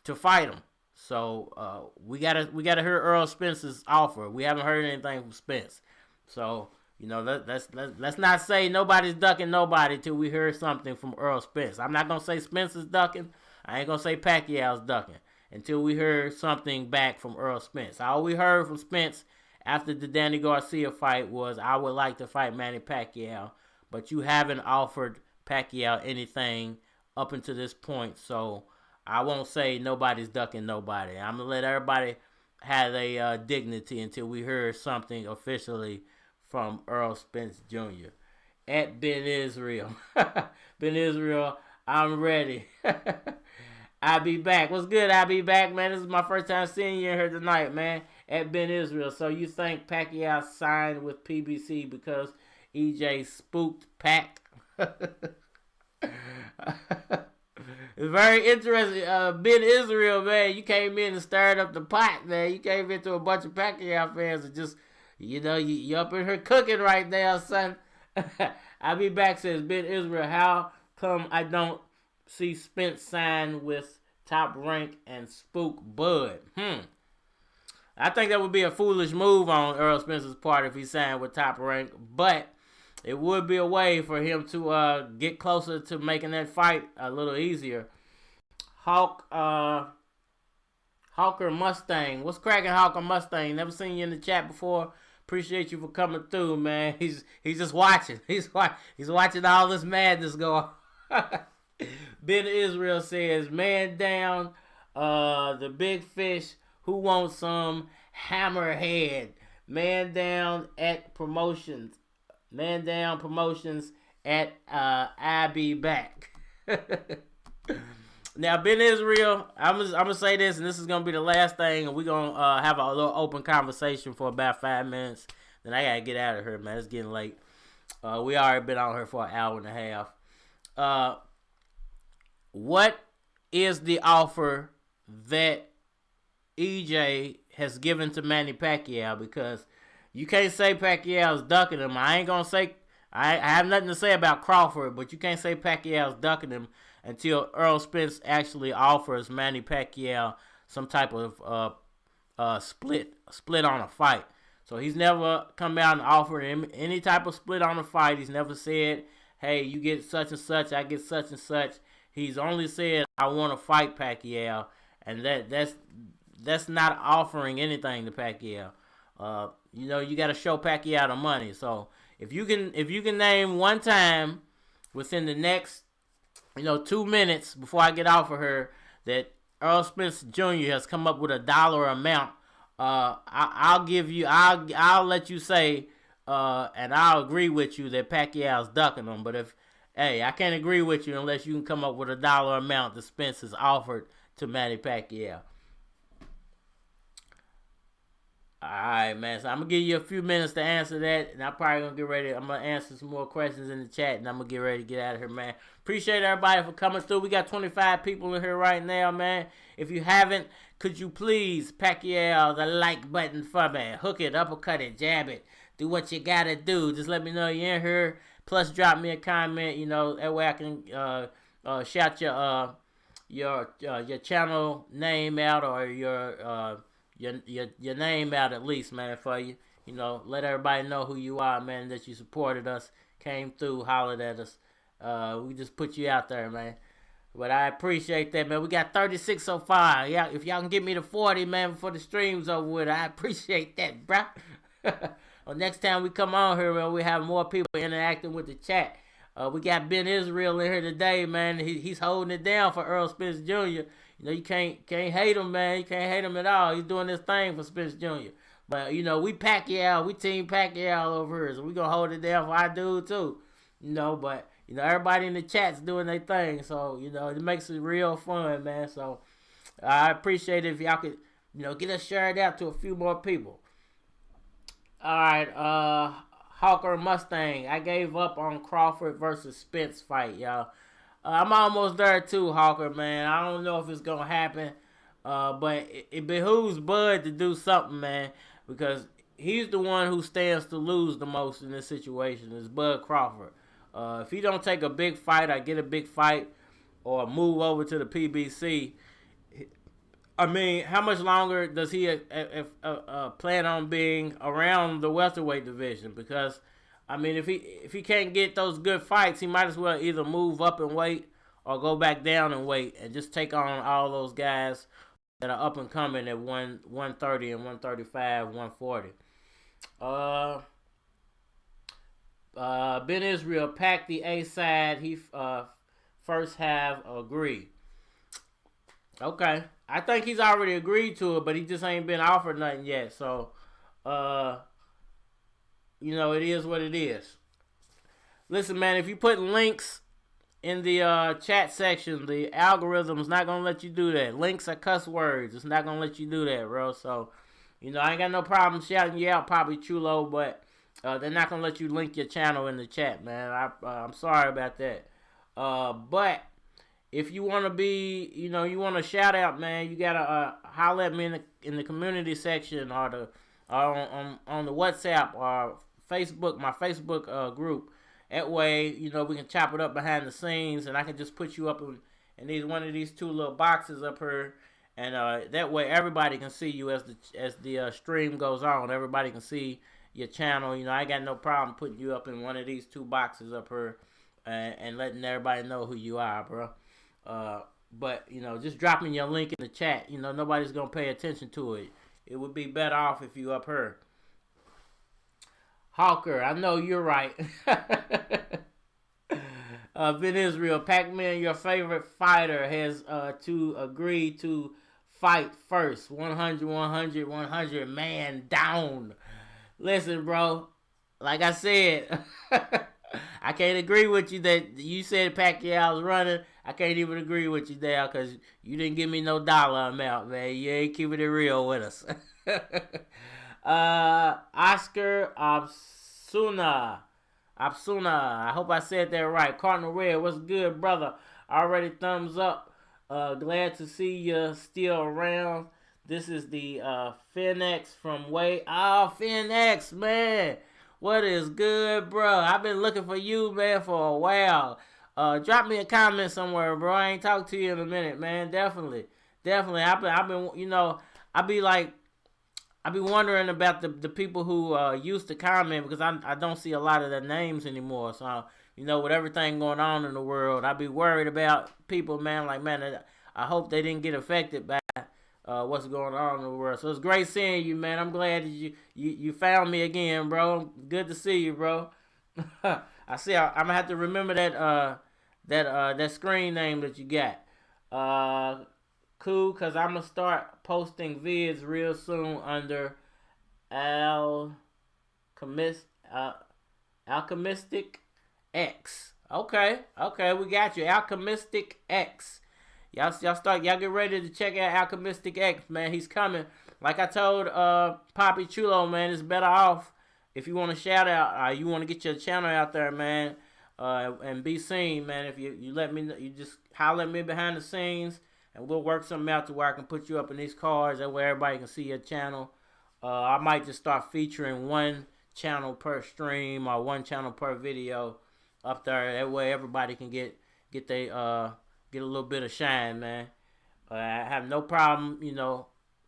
S1: to fight him. So we gotta hear Errol Spence's offer. We haven't heard anything from Spence. So let's not say nobody's ducking nobody till we hear something from Errol Spence. I'm not gonna say Spence is ducking. I ain't gonna say Pacquiao's ducking until we hear something back from Errol Spence. All we heard from Spence after the Danny Garcia fight was, I would like to fight Manny Pacquiao, but you haven't offered Pacquiao anything up until this point, so I won't say nobody's ducking nobody. I'm going to let everybody have a dignity until we hear something officially from Errol Spence Jr. At Ben Israel. Ben Israel, I'm ready. I'll be back. What's good? I'll be back, man. This is my first time seeing you here tonight, man. At Ben Israel. So you think Pacquiao signed with PBC because EJ spooked Pac? It's very interesting. Ben Israel, man, you came in and stirred up the pot, man. You came into a bunch of Pacquiao fans and just, you up in here cooking right now, son. I'll be back, says Ben Israel. How come I don't see Spence sign with Top Rank and Spook Bud? I think that would be a foolish move on Errol Spence's part if he signed with Top Rank, but it would be a way for him to get closer to making that fight a little easier. Hawker Mustang. What's cracking, Hawker Mustang? Never seen you in the chat before. Appreciate you for coming through, man. He's just watching. He's watching all this madness go on. Ben Israel says, man down, the big fish. Who wants some hammerhead? Man down at promotions. Man down promotions at I be back. Now, Ben Israel, I'm gonna say this, and this is gonna be the last thing, and we're gonna have a little open conversation for about 5 minutes. Then I gotta get out of here, man. It's getting late. We already been on here for an hour and a half. What is the offer that EJ has given to Manny Pacquiao? Because you can't say Pacquiao's ducking him. I ain't gonna say I have nothing to say about Crawford, but you can't say Pacquiao's ducking him until Errol Spence actually offers Manny Pacquiao some type of split on a fight. So he's never come out and offered him any type of split on a fight. He's never said, hey, you get such and such, I get such and such. He's only said, I want to fight Pacquiao, and that's not offering anything to Pacquiao. You got to show Pacquiao the money. So if you can name one time within the next 2 minutes before I get off of her that Errol Spence Jr. has come up with a dollar amount, I'll let you say, and I'll agree with you that Pacquiao's ducking him. But I can't agree with you unless you can come up with a dollar amount that Spence has offered to Manny Pacquiao. Alright, man. So I'm going to give you a few minutes to answer that. And I'm probably going to get ready. I'm going to answer some more questions in the chat. And I'm going to get ready to get out of here, man. Appreciate everybody for coming through. We got 25 people in here right now, man. If you haven't, could you please, Pacquiao, the like button for me. Hook it, uppercut it, jab it. Do what you got to do. Just let me know you're in here. Plus, drop me a comment. That way I can shout your channel name out or your name out at least, man, for you. Let everybody know who you are, man, that you supported us, came through, hollered at us. We just put you out there, man. But I appreciate that, man. We got 36 so far. Yeah, if y'all can get me to 40, man, before the stream's over with, I appreciate that, bro. Well, next time we come on here, man, we have more people interacting with the chat. We got Ben Israel in here today, man. He's holding it down for Errol Spence Jr. You can't hate him, man. You can't hate him at all. He's doing this thing for Spence Jr. But, we Pacquiao. We team Pacquiao over here. So we going to hold it down for our dude, too. But, everybody in the chat's doing their thing. So, it makes it real fun, man. So, I appreciate it if y'all could, get us shared out to a few more people. All right. Hawker Mustang. I gave up on Crawford versus Spence fight, y'all. I'm almost there too, Hawker, man. I don't know if it's going to happen. But it behooves Bud to do something, man. Because he's the one who stands to lose the most in this situation is Bud Crawford. If he don't take a big fight or get a big fight or move over to the PBC, I mean, how much longer does he plan on being around the welterweight division? Because I mean, if he can't get those good fights, he might as well either move up and wait or go back down and wait and just take on all those guys that are up and coming at 130 and 135, 140. Uh, Ben Israel packed the A side. He first have agreed. Okay, I think he's already agreed to it, but he just ain't been offered nothing yet. So, uh, it is what it is. Listen, man, if you put links in the chat section, the algorithm's not gonna let you do that. Links are cuss words. It's not gonna let you do that, bro. So, I ain't got no problem shouting you out, Poppy Chulo, but they're not gonna let you link your channel in the chat, man. I'm sorry about that. But if you want to be, you want to shout out, man, you gotta holler at me in the community section or on the WhatsApp or Facebook, my Facebook group. That way, we can chop it up behind the scenes, and I can just put you up in one of these two little boxes up here, and that way everybody can see you as the stream goes on. Everybody can see your channel. I got no problem putting you up in one of these two boxes up here, and letting everybody know who you are, bro. But just dropping your link in the chat. Nobody's gonna pay attention to it. It would be better off if you up here. Hawker, I know you're right. Ben Israel, Pac-Man, your favorite fighter, has to agree to fight first. 100, 100, 100, man down. Listen, bro, like I said, I can't agree with you that you said Pacquiao's running. I can't even agree with you there because you didn't give me no dollar amount, man. You ain't keeping it real with us. Oscar Absuna. I hope I said that right. Cardinal Red, what's good, brother? Already thumbs up. Glad to see you still around. This is the Finex from Way. Oh, Finex, man. What is good, bro? I've been looking for you, man, for a while. Drop me a comment somewhere, bro. I ain't talked to you in a minute, man. Definitely. I've been, I be wondering about the people who used to comment because I don't see a lot of their names anymore. So, with everything going on in the world, I be worried about people, man. Like, man, I hope they didn't get affected by what's going on in the world. So it's great seeing you, man. I'm glad that you found me again, bro. Good to see you, bro. I see. I'm gonna have to remember that screen name that you got. Cool, cause I'm gonna start posting vids real soon under Alchemistic X. Okay, we got you, Alchemistic X. Y'all get ready to check out Alchemistic X, man. He's coming. Like I told Poppy Chulo, man, it's better off if you want to shout out, you want to get your channel out there, man, and be seen, man. If you let me know, you just holler at me behind the scenes. And we'll work something out to where I can put you up in these cards. That way everybody can see your channel. I might just start featuring one channel per stream or one channel per video up there. That way everybody can get a little bit of shine, man. I have no problem,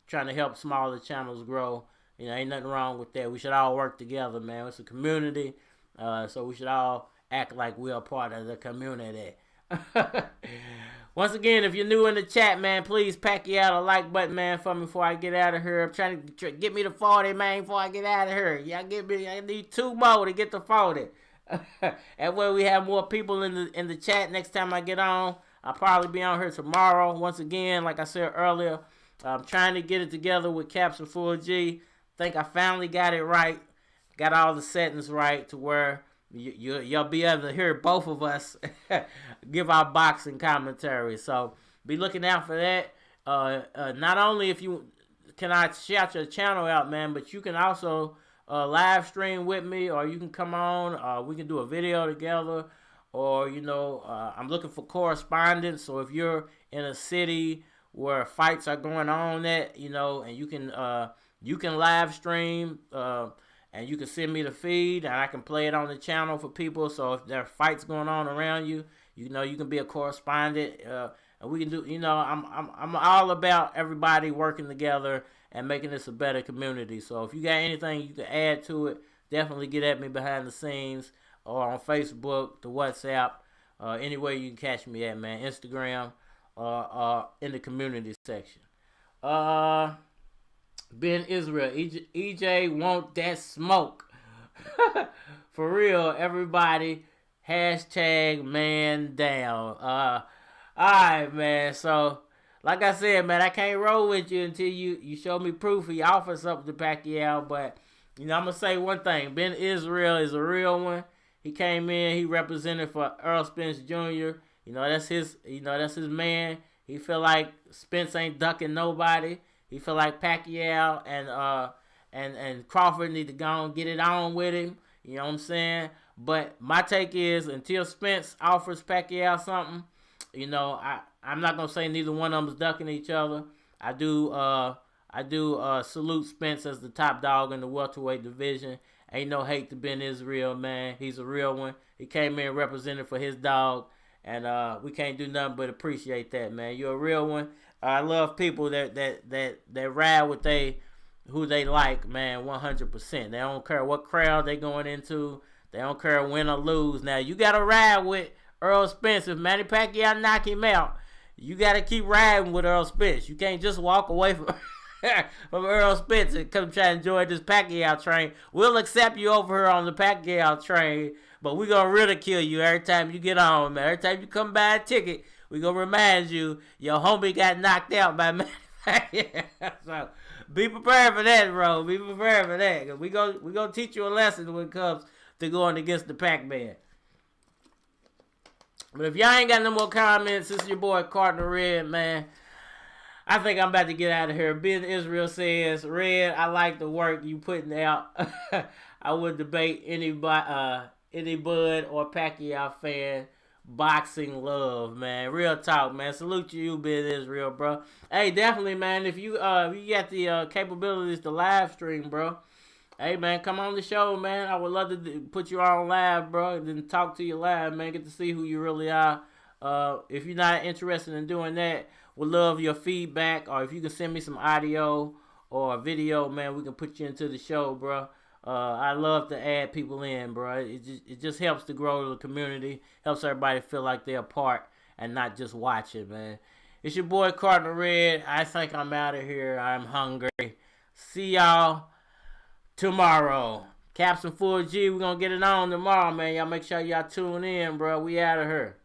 S1: trying to help smaller channels grow. Ain't nothing wrong with that. We should all work together, man. It's a community. So we should all act like we're a part of the community. Once again, if you're new in the chat, man, please pack you out a like button, man, for me before I get out of here. I'm trying to get me to 40, man, before I get out of here. I need 2 more to get to 40. That way we have more people in the chat next time I get on. I'll probably be on here tomorrow. Once again, like I said earlier, I'm trying to get it together with Caps and Full G. Think I finally got it right. Got all the settings right to where you'll be able to hear both of us give our boxing commentary. So be looking out for that. Not only can I shout your channel out, man, but you can also live stream with me, or you can come on. We can do a video together, or I'm looking for correspondence. So if you're in a city where fights are going on, and you can live stream. And you can send me the feed, and I can play it on the channel for people. So if there are fights going on around you, you can be a correspondent. And we can do, I'm all about everybody working together and making this a better community. So if you got anything you can add to it, definitely get at me behind the scenes or on Facebook, the WhatsApp, anywhere you can catch me at, man. Instagram, in the community section. Ben Israel, EJ want that smoke. For real, everybody. Hashtag man down. Alright, man. So, like I said, man, I can't roll with you until you show me proof or you offer something to Pacquiao. But, I'm going to say one thing. Ben Israel is a real one. He came in, he represented for Earl Spence Jr. That's his man. He feel like Spence ain't ducking nobody. He feel like Pacquiao and Crawford need to go and get it on with him. You know what I'm saying? But my take is until Spence offers Pacquiao something, I'm not gonna say neither one of them is ducking each other. I do salute Spence as the top dog in the welterweight division. Ain't no hate to Ben Israel, man. He's a real one. He came in represented for his dog, and we can't do nothing but appreciate that, man. You're a real one. I love people that ride with who they like, man, 100%. They don't care what crowd they going into. They don't care win or lose. Now, you got to ride with Earl Spence. If Manny Pacquiao knock him out, you got to keep riding with Earl Spence. You can't just walk away from Earl Spence and come try and join this Pacquiao train. We'll accept you over here on the Pacquiao train, but we're going to ridicule you every time you get on, man. Every time you come buy a ticket, we're going to remind you your homie got knocked out by Manny Pacquiao. So, be prepared for that, bro. Be prepared for that. We gonna teach you a lesson when it comes to going against the Pac-Man. But if y'all ain't got no more comments, this is your boy Cardinal Red, man. I think I'm about to get out of here. Ben Israel says, Red, I like the work you putting out. I would debate any Bud or Pacquiao fan. Boxing love, man. Real talk, man. Salute to you, Ben Israel, bro. Hey, definitely, man. If you got the capabilities to live stream, bro. Hey, man, come on the show, man. I would love to put you on live, bro, and then talk to you live, man. Get to see who you really are. If you're not interested in doing that, we'll love your feedback. Or if you can send me some audio or a video, man, we can put you into the show, bro. I love to add people in, bro. It just helps to grow the community. Helps everybody feel like they're a part and not just watching, man. It's your boy Cardinal Red. I think I'm out of here. I'm hungry. See y'all tomorrow. Caps and Full G, we're going to get it on tomorrow, man. Y'all make sure y'all tune in, bro. We out of here.